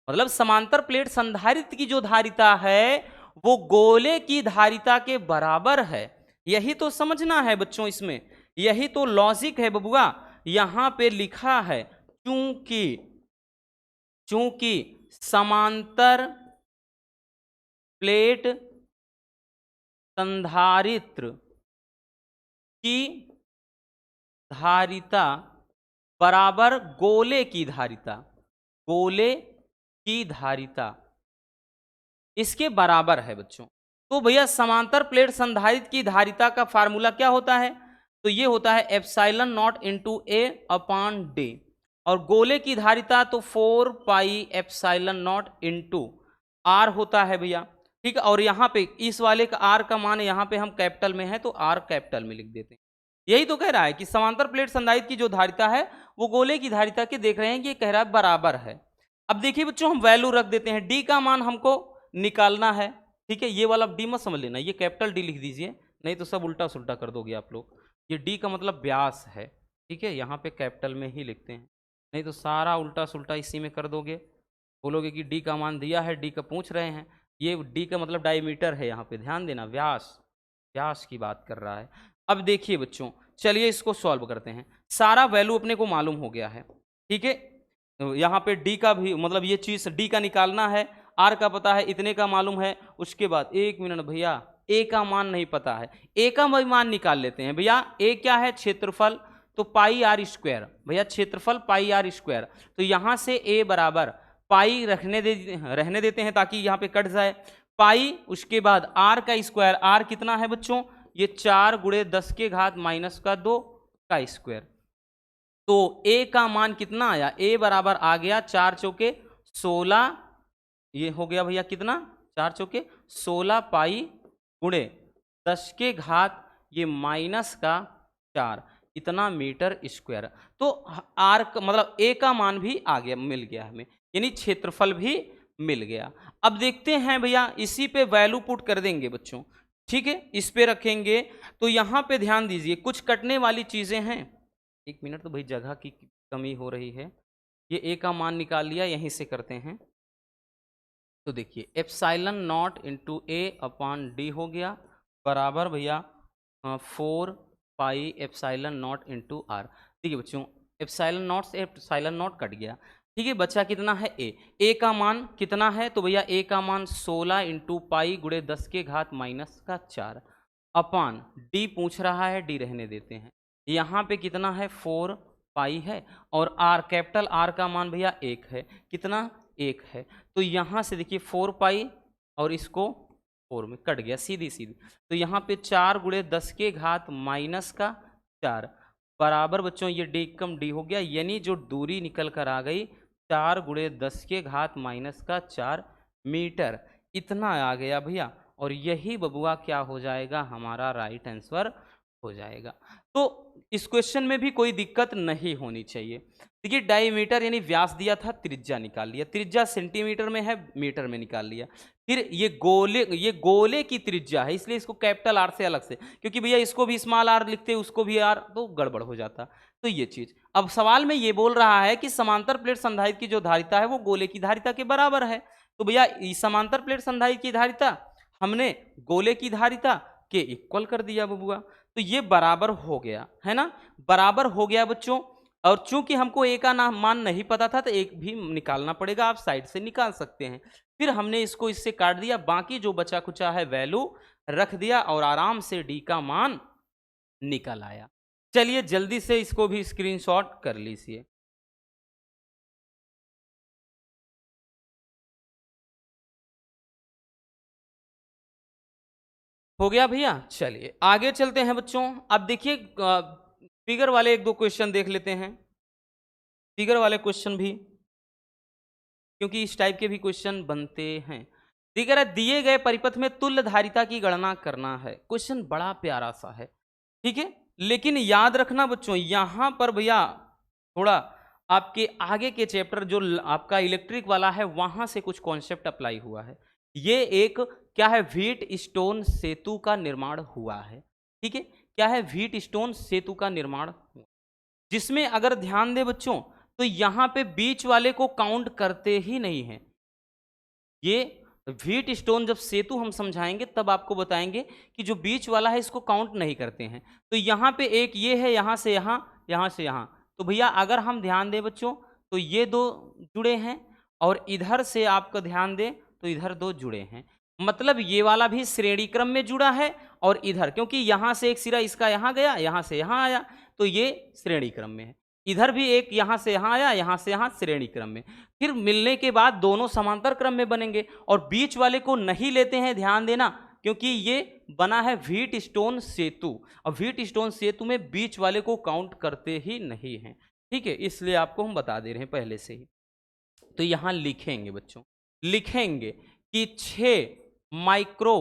मतलब समांतर प्लेट संधारित्र की जो धारिता है वो गोले की धारिता के बराबर है। यही तो समझना है बच्चों, इसमें यही तो लॉजिक है बबुआ। यहां पे लिखा है चूंकि चूंकि समांतर प्लेट संधारित्र की धारिता बराबर गोले की धारिता, गोले की धारिता इसके बराबर है बच्चों। तो भैया समांतर प्लेट संधारित्र की धारिता का फार्मूला क्या होता है, तो ये होता है epsilon not into A upon D, और गोले की धारिता तो 4 pi epsilon not into R होता है भैया। ठीक है, और यहाँ पे इस वाले का आर का मान यहाँ पे हम कैपिटल में है तो आर कैपिटल में लिख देते हैं। यही तो कह रहा है कि समांतर प्लेट संधारित्र की जो धारिता है वो गोले की धारिता के देख रहे हैं कि ये कह रहा है बराबर है। अब देखिए बच्चों हम वैल्यू रख देते हैं, डी का मान हमको निकालना है। ठीक है, ये वाला डी मत समझ लेना, ये कैपिटल डी लिख दीजिए, नहीं तो सब उल्टा सुल्टा कर दोगे आप लोग। ये डी का मतलब व्यास है, ठीक है, यहाँ पे कैपिटल में ही लिखते हैं, नहीं तो सारा उल्टा सुल्टा इसी में कर दोगे। बोलोगे कि डी का मान दिया है, डी का पूछ रहे हैं, ये डी का मतलब डायमीटर है, यहाँ पे ध्यान देना, व्यास, व्यास की बात कर रहा है। अब देखिए बच्चों, चलिए इसको सॉल्व करते हैं। सारा वैल्यू अपने को मालूम हो गया है, ठीक है। तो यहाँ पे डी का भी मतलब ये चीज डी का निकालना है, आर का पता है, इतने का मालूम है। उसके बाद 1 मिनट भैया, ए का मान नहीं पता है, ए का भी मान निकाल लेते हैं भैया। ए क्या है, क्षेत्रफल, तो पाई आर स्क्वायर भैया, क्षेत्रफल पाई आर स्क्वायर। तो यहाँ से ए बराबर पाई रहने देते हैं ताकि यहाँ पे कट जाए पाई। उसके बाद आर का स्क्वायर, आर कितना है बच्चों, ये 4×10⁻² का स्क्वायर। तो ए का मान कितना आया, ए बराबर आ गया 4 चौके 16, ये हो गया भैया कितना, 4 चौके 16 पाई गुणे 10⁻, ये -4 इतना मीटर स्क्वायर। तो आर का मतलब ए का मान भी आ गया, मिल गया हमें, यानी क्षेत्रफल भी मिल गया। अब देखते हैं भैया, इसी पे वैल्यू पुट कर देंगे बच्चों, ठीक है, इस पे रखेंगे। तो यहाँ पे ध्यान दीजिए, कुछ कटने वाली चीजें हैं। 1 मिनट, तो भाई जगह की कमी हो रही है। ये ए का मान निकाल लिया, यहीं से करते हैं। तो देखिए epsilon not into A upon D हो गया बराबर भैया 4 pi epsilon not into R. ठीक है बच्चों, एप्सिलॉन नॉट से एप्सिलॉन नॉट कट गया। ठीक है, बचा कितना है, ए का मान कितना है, तो भैया ए का मान 16 इंटू पाई गुणे 10⁻⁻4 अपॉन डी पूछ रहा है, डी रहने देते हैं। यहाँ पे कितना है, 4 पाई है, और आर कैपिटल आर का मान भैया 1 है, कितना 1 है। तो यहाँ से देखिए 4 पाई और इसको 4 में कट गया सीधी सीधी। तो यहाँ पे 4×10⁻⁻4 बराबर बच्चों ये डी कम डी हो गया, यानी जो दूरी निकल कर आ गई 4×10⁻⁻4 मीटर, इतना आ गया भैया। और यही बबुआ क्या हो जाएगा, हमारा राइट आंसर हो जाएगा। तो इस क्वेश्चन में भी कोई दिक्कत नहीं होनी चाहिए। देखिए डायमीटर यानी व्यास दिया था, त्रिज्या निकाल लिया, त्रिज्या सेंटीमीटर में है, मीटर में निकाल लिया। फिर ये गोले की त्रिज्या है, इसलिए इसको कैपिटल आर से अलग से, क्योंकि भैया इसको भी स्मॉल आर लिखते उसको भी आर, तो गड़बड़ हो जाता। तो ये चीज, अब सवाल में ये बोल रहा है कि समांतर प्लेट संधारित्र की जो धारिता है वो गोले की धारिता के बराबर है। तो भैया समांतर प्लेट संधारित्र की धारिता हमने गोले की धारिता के इक्वल कर दिया बबुआ, तो ये बराबर हो गया है ना, बराबर हो गया बच्चों। और चूंकि हमको ए का नाम मान नहीं पता था तो एक भी निकालना पड़ेगा, आप साइड से निकाल सकते हैं। फिर हमने इसको इससे काट दिया, बाकी जो बचा कुचा है वैल्यू रख दिया और आराम से डी का मान निकल आया। चलिए जल्दी से इसको भी स्क्रीनशॉट कर लीजिए। हो गया भैया, चलिए आगे चलते हैं बच्चों। अब देखिए फिगर वाले एक दो क्वेश्चन देख लेते हैं, फिगर वाले क्वेश्चन भी, क्योंकि इस टाइप के भी क्वेश्चन बनते हैं। दिख रहा, दिए गए परिपथ में तुल्य धारिता की गणना करना है। क्वेश्चन बड़ा प्यारा सा है, ठीक है, लेकिन याद रखना बच्चों यहां पर भैया थोड़ा आपके आगे के चैप्टर जो आपका इलेक्ट्रिक वाला है वहां से कुछ कॉन्सेप्ट अप्लाई हुआ है। ये एक क्या है, व्हीट स्टोन सेतु का निर्माण हुआ है, ठीक है, क्या है, व्हीट स्टोन सेतु का निर्माण हुआ, जिसमें अगर ध्यान दे बच्चों तो यहां पे बीच वाले को काउंट करते ही नहीं है। ये व्हीट स्टोन जब सेतु हम समझाएंगे तब आपको बताएंगे कि जो बीच वाला है इसको काउंट नहीं करते हैं। तो यहाँ पे एक ये है, यहाँ से यहाँ, यहाँ से यहाँ, तो भैया अगर हम ध्यान दें बच्चों तो ये दो जुड़े हैं, और इधर से आपका ध्यान दें तो इधर दो जुड़े हैं, मतलब ये वाला भी श्रेणी क्रम में जुड़ा है, और इधर क्योंकि यहाँ से एक सिरा इसका यहाँ गया, यहाँ से यहाँ आया, तो ये श्रेणी क्रम में है। इधर भी एक यहाँ से यहाँ आया, यहाँ से यहाँ, श्रेणी क्रम में। फिर मिलने के बाद दोनों समांतर क्रम में बनेंगे, और बीच वाले को नहीं लेते हैं, ध्यान देना, क्योंकि ये बना है व्हीट स्टोन सेतु, और व्हीट स्टोन सेतु में बीच वाले को काउंट करते ही नहीं है, ठीक है, इसलिए आपको हम बता दे रहे हैं पहले से ही। तो यहां लिखेंगे बच्चों, लिखेंगे कि 6 माइक्रो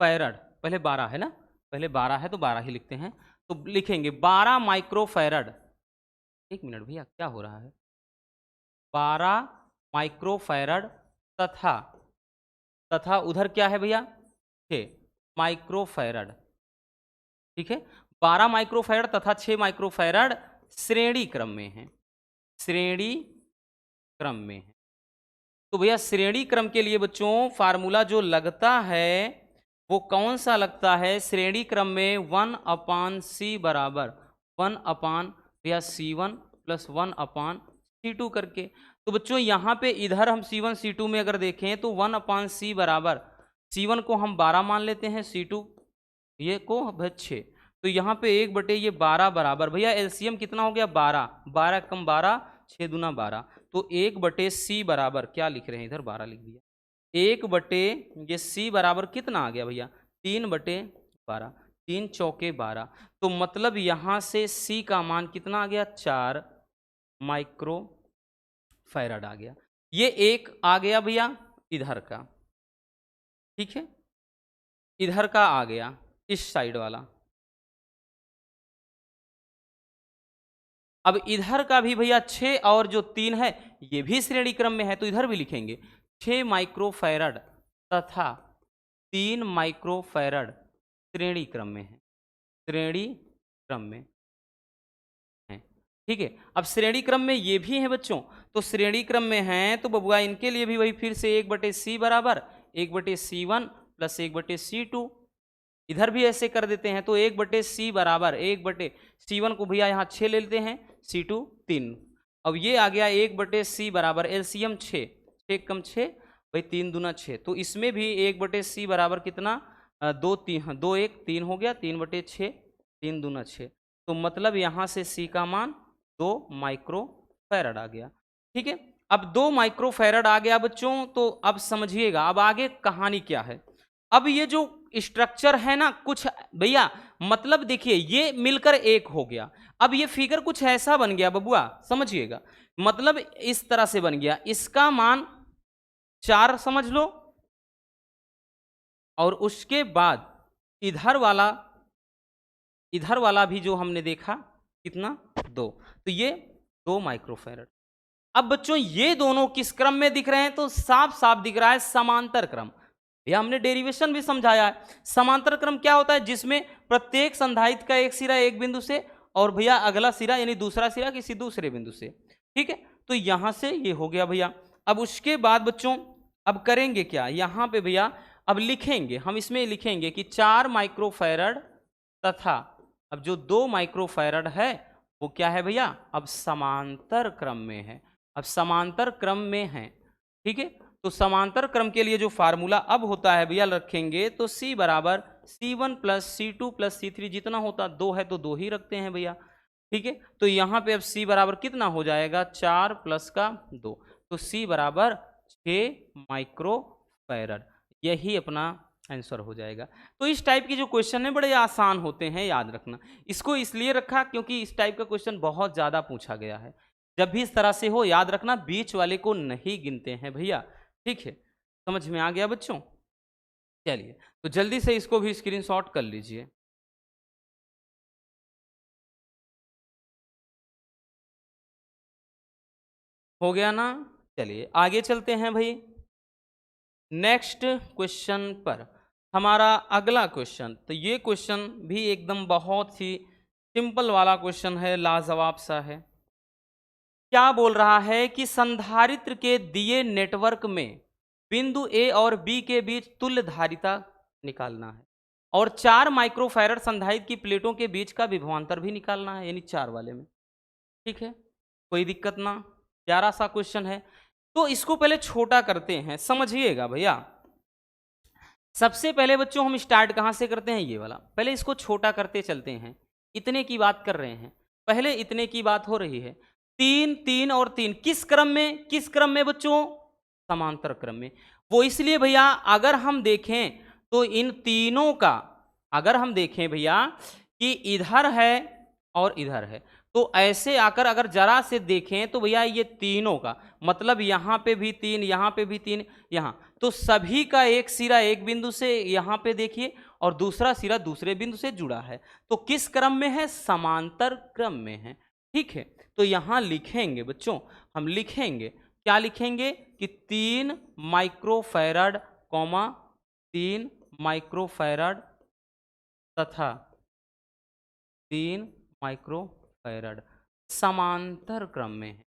फैरड, पहले 12 है ना, पहले 12 है तो 12 ही लिखते हैं, तो लिखेंगे 12 माइक्रो फैरड। एक मिनट भैया क्या हो रहा है, 12 माइक्रो फैरड तथा तथा उधर क्या है भैया 6 माइक्रो फैरड, ठीक है, 12 माइक्रो फैरड तथा 6 माइक्रो फैरड श्रेणी क्रम में है, श्रेणी क्रम में है। तो भैया श्रेणी क्रम के लिए बच्चों फार्मूला जो लगता है वो कौन सा लगता है, श्रेणी क्रम में 1/c बराबर 1 भैया C1 प्लस 1/C2 करके। तो बच्चों यहाँ पे इधर हम C1 C2 में अगर देखें तो 1/c बराबर, C1 को हम 12 मान लेते हैं, C2 ये को 6, तो यहाँ पे 1 बटे ये 12 बराबर, भैया एलसीएम कितना हो गया 12, 12 कम 12, 6 दूना 12, तो 1/c बराबर क्या लिख रहे हैं इधर 12 लिख दिया, 1 बटे ये c बराबर कितना आ गया भैया 3/12, 3 चौके 12, तो मतलब यहाँ से c का मान कितना आ गया 4 माइक्रो फैराड आ गया। ये एक आ गया भैया इधर का, ठीक है, इधर का आ गया इस साइड वाला। अब इधर का भी भैया 6 और जो 3 है ये भी श्रेणी क्रम में है, तो इधर भी लिखेंगे 6 माइक्रो फैराड तथा 3 माइक्रो फैराड श्रेणी क्रम में है, श्रेणी क्रम में है, ठीक है। अब श्रेणी क्रम में ये भी है बच्चों, तो श्रेणी क्रम में है तो बबुआ इनके लिए भी वही फिर से 1/c बराबर 1/c1 प्लस 1/c2, इधर भी ऐसे कर देते हैं, तो 1/c बराबर 1/c1 को भैया यहाँ 6 ले लेते हैं, C2 3, अब ये आ गया 1/c बराबर एलसीएम 6, 6 कम 6 भाई 3 दूना 6, तो इसमें भी 1/c बराबर कितना 2 3 2 1 3 हो गया, 3/6 3 दूना 6, तो मतलब यहाँ से c का मान 2 माइक्रो फैरड आ गया, ठीक है। अब 2 माइक्रो फैरड आ गया बच्चों, तो अब समझिएगा अब आगे कहानी क्या है। अब ये जो स्ट्रक्चर है ना कुछ भैया, मतलब देखिए ये मिलकर एक हो गया, अब ये फिगर कुछ ऐसा बन गया बबुआ, समझिएगा, मतलब इस तरह से बन गया, इसका मान 4 समझ लो, और उसके बाद इधर वाला इधर वाला भी जो हमने देखा कितना 2, तो ये 2 माइक्रोफैरड। अब बच्चों ये दोनों किस क्रम में दिख रहे हैं, तो साफ साफ दिख रहा है समांतर क्रम। यह हमने डेरिवेशन भी समझाया है। समांतर क्रम क्या होता है, जिसमें प्रत्येक संधारित्र का एक सिरा एक बिंदु से और भैया अगला सिरा यानी दूसरा सिरा किसी दूसरे बिंदु से, ठीक है। तो यहां से ये हो गया भैया। अब उसके बाद बच्चों अब करेंगे क्या, यहां पे भैया अब लिखेंगे, हम इसमें लिखेंगे कि 4 माइक्रोफैरड तथा अब जो 2 माइक्रोफैरड है वो क्या है भैया, अब समांतर क्रम में है, अब समांतर क्रम में है, ठीक है। तो समांतर क्रम के लिए जो फार्मूला अब होता है भैया रखेंगे तो C बराबर C1 plus C2 plus C3, जितना होता 2 है तो 2 ही रखते हैं भैया, ठीक है। तो यहाँ पे अब C बराबर कितना हो जाएगा, 4 प्लस का 2, तो C बराबर 6 माइक्रोफैरड, यही अपना आंसर हो जाएगा। तो इस टाइप के जो क्वेश्चन है बड़े आसान होते हैं, याद रखना। इसको इसलिए रखा क्योंकि इस टाइप का क्वेश्चन बहुत ज़्यादा पूछा गया है। जब भी इस तरह से हो याद रखना, बीच वाले को नहीं गिनते हैं भैया, ठीक है। समझ में आ गया बच्चों? चलिए तो जल्दी से इसको भी स्क्रीनशॉट कर लीजिए। हो गया ना? चलिए आगे चलते हैं भाई नेक्स्ट क्वेश्चन पर। हमारा अगला क्वेश्चन, तो ये क्वेश्चन भी एकदम बहुत ही सिंपल वाला क्वेश्चन है, लाजवाब सा है। क्या बोल रहा है कि संधारित्र के दिए नेटवर्क में बिंदु ए और बी के बीच तुल्य धारिता निकालना है और 4 माइक्रोफैरड संधारित्र की प्लेटों के बीच का विभवांतर भी निकालना है, यानी 4 वाले में, ठीक है। कोई दिक्कत ना, प्यारा सा क्वेश्चन है। तो इसको पहले छोटा करते हैं, समझिएगा भैया। सबसे पहले बच्चों हम स्टार्ट कहां से करते हैं, ये वाला। पहले इसको छोटा करते चलते हैं। इतने की बात कर रहे हैं, पहले इतने की बात हो रही है। 3 3 और 3 किस क्रम में, किस क्रम में बच्चों, समांतर क्रम में। वो इसलिए भैया अगर हम देखें तो इन तीनों का, अगर हम देखें भैया कि इधर है और इधर है, तो ऐसे आकर अगर जरा से देखें तो भैया ये तीनों का मतलब यहाँ पे भी 3, यहाँ पे भी 3, यहाँ, तो सभी का एक सिरा एक बिंदु से यहाँ पे देखिए और दूसरा सिरा दूसरे बिंदु से जुड़ा है। तो किस क्रम में है, समांतर क्रम में है, ठीक है। तो यहाँ लिखेंगे बच्चों, हम लिखेंगे क्या, लिखेंगे कि 3 माइक्रोफैरड कॉमा 3 माइक्रोफैरड तथा 3 माइक्रोफैरड समांतर क्रम में है,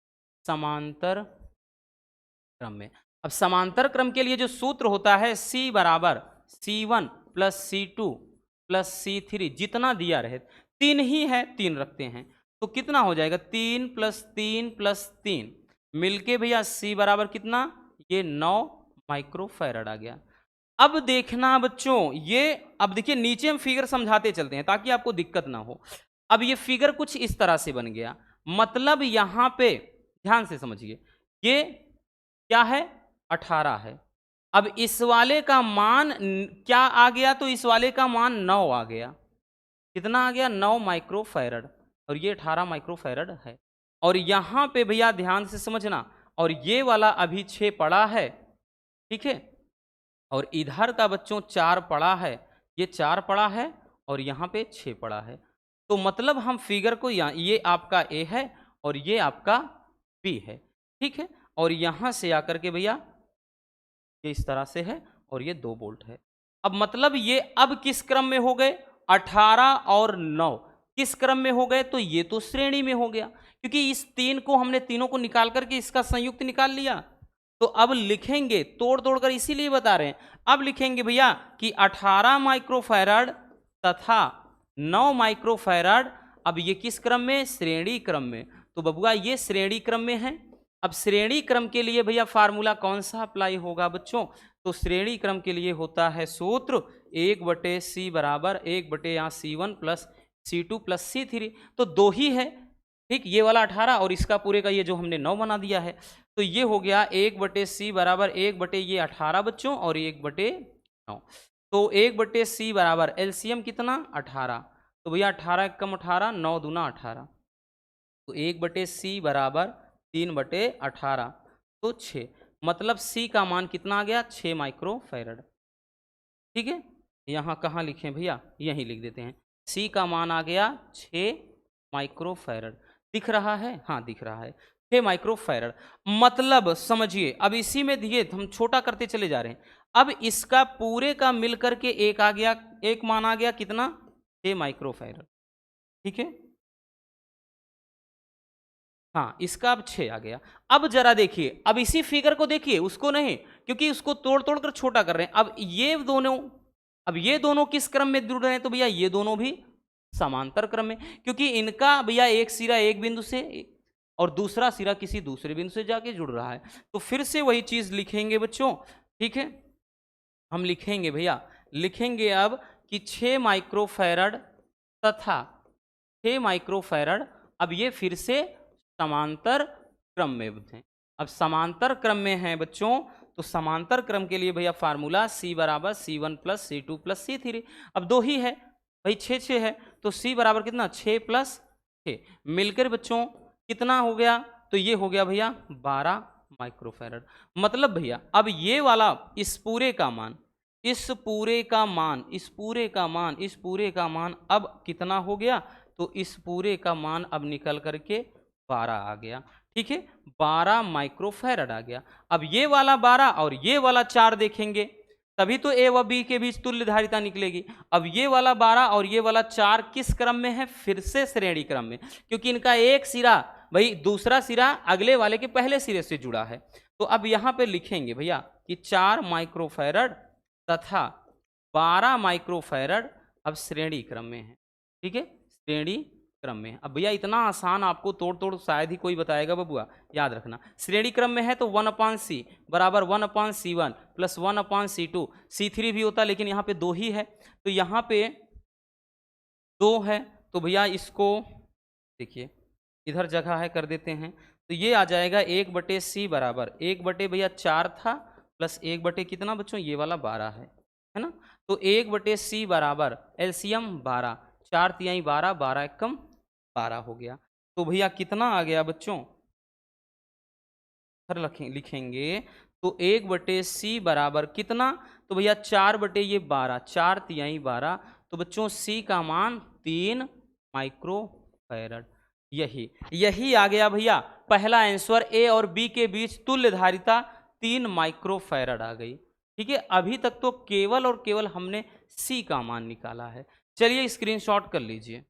समांतर क्रम में। अब समांतर क्रम के लिए जो सूत्र होता है C बराबर C1 plus C2 plus C3, जितना दिया रहे 3 ही है, 3 रखते हैं, तो कितना हो जाएगा 3 प्लस 3 प्लस 3 मिलके भैया C बराबर कितना, ये 9 माइक्रोफैरड आ गया। अब देखना बच्चों, ये अब देखिए नीचे हम फिगर समझाते चलते हैं ताकि आपको दिक्कत ना हो। अब ये फिगर कुछ इस तरह से बन गया, मतलब यहां पे ध्यान से समझिए, ये क्या है 18 है। अब इस वाले का मान क्या आ गया, तो इस वाले का मान 9 आ गया। कितना आ गया, 9 माइक्रोफैरड, और ये 18 माइक्रोफैरड है। और यहां पे भैया ध्यान से समझना, और ये वाला अभी 6 पड़ा है, ठीक है, और इधर का बच्चों 4 पड़ा है, ये 4 पड़ा है और यहाँ पे 6 पड़ा है। तो मतलब हम फिगर को यहाँ, ये आपका ए है और ये आपका बी है, ठीक है। और यहाँ से आकर के भैया ये इस तरह से है और ये 2 बोल्ट है। अब मतलब ये अब किस क्रम में हो गए, 18 और 9 किस क्रम में हो गए, तो ये तो श्रेणी में हो गया, क्योंकि इस 3 को हमने तीनों को निकाल करके इसका संयुक्त निकाल लिया। तो अब लिखेंगे तोड़ तोड़ कर, इसीलिए बता रहे हैं, अब लिखेंगे भैया कि 18 माइक्रोफैरड तथा 9 माइक्रोफैरड, अब ये किस क्रम में, श्रेणी क्रम में। तो बबुआ ये श्रेणी क्रम में है। अब श्रेणी क्रम के लिए भैया फार्मूला कौन सा अप्लाई होगा बच्चों, तो श्रेणी क्रम के लिए होता है सूत्र 1/C बराबर 1/, यहाँ C1 plus C2 plus C3, तो 2 ही है, ठीक। ये वाला 18 और इसका पूरे का ये जो हमने 9 बना दिया है, तो ये हो गया 1/C बराबर 1/, ये 18 बच्चों और 1/9। तो 1/C बराबर एलसीएम कितना 18, तो भैया 18 कम 18, 9 दूना 18, तो 1/C बराबर 3/18, तो 6, मतलब C का मान कितना आ गया, 6 माइक्रोफैरड, ठीक है। यहाँ कहाँ लिखें भैया, यहीं लिख देते हैं, सी का मान आ गया 6 माइक्रोफैरड। दिख रहा है? हाँ दिख रहा है, 6 माइक्रोफैरड। मतलब समझिए, अब इसी में दिए हम छोटा करते चले जा रहे हैं। अब इसका पूरे का मिल करके एक आ गया, एक मान आ गया कितना? 6 माइक्रोफैरड। ठीक है, हाँ इसका अब 6 आ गया। अब जरा देखिए, अब इसी फिगर को देखिए, उसको नहीं, क्योंकि उसको तोड़ तोड़ कर छोटा कर रहे हैं। अब ये दोनों, अब ये दोनों किस क्रम में जुड़ रहे हैं? तो भैया ये दोनों भी समांतर क्रम में, क्योंकि इनका भैया एक सिरा एक बिंदु से और दूसरा सिरा किसी दूसरे बिंदु से जाके जुड़ रहा है। तो फिर से वही चीज लिखेंगे बच्चों। ठीक है, हम लिखेंगे भैया, लिखेंगे अब कि 6 माइक्रोफैरड तथा 6 माइक्रोफैरड, अब ये फिर से समांतर क्रम में हैं। अब समांतर क्रम में हैं बच्चों, तो समांतर क्रम के लिए भैया फार्मूला C बराबर C1 plus C2 plus C3। अब दो ही है भाई, 6 है, तो C बराबर कितना? 6 प्लस 6 मिलकर बच्चों कितना हो गया? तो ये हो गया भैया 12 माइक्रोफैरड। मतलब भैया अब ये वाला इस पूरे का मान, इस पूरे का मान, इस पूरे का मान, इस पूरे का मान अब कितना हो गया? तो इस पूरे का मान अब निकल करके 12 आ गया। ठीक है, 12 माइक्रोफैरड आ गया। अब ये वाला 12 और ये वाला 4 देखेंगे, तभी तो ए व बी के बीच तुल्य धारिता निकलेगी। अब ये वाला 12 और ये वाला 4 किस क्रम में है? फिर से श्रेणी क्रम में, क्योंकि इनका एक सिरा भाई दूसरा सिरा अगले वाले के पहले सिरे से जुड़ा है। तो अब यहां पे लिखेंगे भैया कि 4 माइक्रोफैरड तथा 12 माइक्रोफैरड अब श्रेणी क्रम में है। ठीक है, श्रेणी क्रम में। अब भैया इतना आसान आपको तोड़ तोड़ शायद ही कोई बताएगा बबुआ, याद रखना। श्रेणी क्रम में है तो 1/c बराबर 1/c1 प्लस 1/c2। C3 भी होता लेकिन यहाँ पे 2 ही है, तो यहाँ पे 2 है, तो भैया इसको देखिए इधर जगह है कर देते हैं, तो ये आ जाएगा 1/c बराबर 1 भैया 4 था प्लस 1 कितना बच्चों? ये वाला 12 है ना। तो 1/c बराबर एलसीएम 12, 4 तिहाई 12, 12 एकम 12 हो गया। तो भैया कितना आ गया बच्चों? लिखेंगे तो 1/c बराबर कितना? तो भैया 4/12, 4 तिहाई 12, तो बच्चों c का मान 3 माइक्रोफैरड। यही यही आ गया भैया पहला आंसर। ए और बी के बीच तुल्य धारिता 3 माइक्रोफैरड आ गई। ठीक है, अभी तक तो केवल और केवल हमने सी का मान निकाला है। चलिए स्क्रीनशॉट कर लीजिए।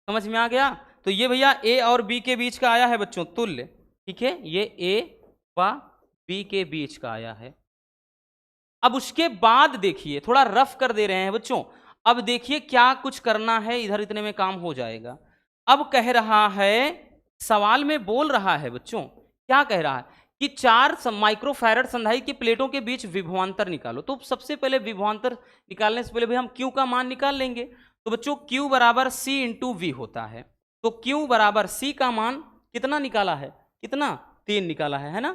समझ में आ गया? तो ये भैया ए और बी के बीच का आया है बच्चों तुल्य। ठीक है, ये ए व बी के बीच का आया है। अब उसके बाद देखिए, थोड़ा रफ कर दे रहे हैं बच्चों। अब देखिए क्या कुछ करना है, इधर इतने में काम हो जाएगा। अब कह रहा है, सवाल में बोल रहा है बच्चों, क्या कह रहा है कि 4 माइक्रोफैरड संधारित्र की प्लेटों के बीच विभवांतर निकालो। तो सबसे पहले विभवांतर निकालने से पहले भाई हम Q का मान निकाल लेंगे। तो बच्चों Q बराबर C इंटू वी होता है। तो Q बराबर C का मान कितना निकाला है? कितना? 3 निकाला है ना।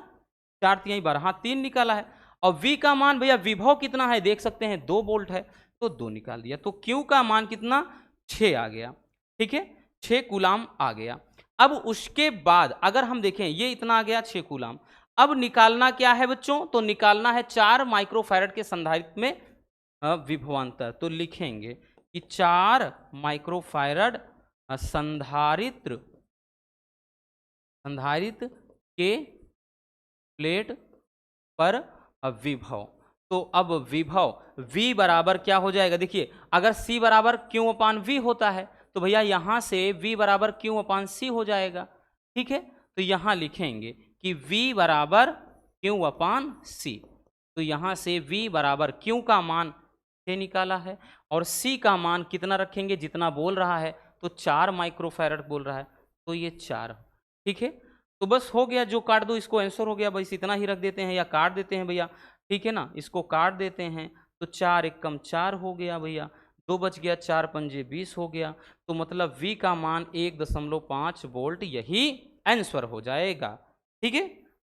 4 तिहाई 12, हाँ 3 निकाला है। और V का मान भैया विभव कितना है देख सकते हैं, 2 वोल्ट है, तो 2 निकाल दिया। तो Q का मान कितना? 6 आ गया। ठीक है, 6 कूलाम आ गया। अब उसके बाद अगर हम देखें, ये इतना आ गया 6 कूलाम। अब निकालना क्या है बच्चों? तो निकालना है 4 माइक्रोफैरड के संधारित्र में विभवांतर। तो लिखेंगे कि 4 माइक्रोफैरड संधारित्र के प्लेट पर विभव। तो अब विभव V बराबर क्या हो जाएगा? देखिए अगर C बराबर Q अपान V होता है तो भैया यहां से V बराबर Q अपान C हो जाएगा। ठीक है, तो यहां लिखेंगे कि V बराबर Q अपान C। तो यहां से V बराबर Q का मान 6 निकाला है और C का मान कितना रखेंगे? जितना बोल रहा है, तो 4 माइक्रोफैरड बोल रहा है, तो ये 4। ठीक है, तो बस हो गया, जो काट दो इसको आंसर हो गया। बस इतना ही रख देते हैं या काट देते हैं भैया। ठीक है ना, इसको काट देते हैं तो 4 एकम 4 हो गया भैया, 2 बच गया, 4 पंजे 20 हो गया। तो मतलब V का मान 1.5 वोल्ट यही आंसर हो जाएगा। ठीक है,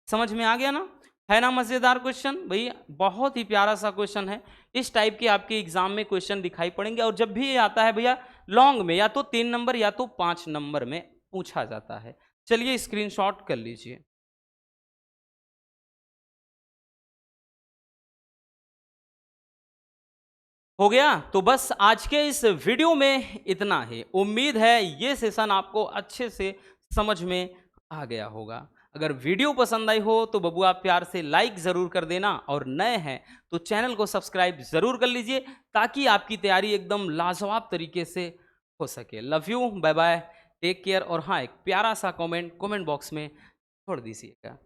समझ में आ गया ना? है ना मजेदार क्वेश्चन भाई, बहुत ही प्यारा सा क्वेश्चन है। इस टाइप के आपके एग्जाम में क्वेश्चन दिखाई पड़ेंगे, और जब भी ये आता है भैया लॉन्ग में या तो 3 नंबर या तो 5 नंबर में पूछा जाता है। चलिए स्क्रीनशॉट कर लीजिए। हो गया। तो बस आज के इस वीडियो में इतना ही। उम्मीद है ये सेशन आपको अच्छे से समझ में आ गया होगा। अगर वीडियो पसंद आई हो तो बबुआ प्यार से लाइक ज़रूर कर देना, और नए हैं तो चैनल को सब्सक्राइब ज़रूर कर लीजिए, ताकि आपकी तैयारी एकदम लाजवाब तरीके से हो सके। Love you, bye bye, take care. और हाँ, एक प्यारा सा कमेंट बॉक्स में छोड़ दीजिएगा।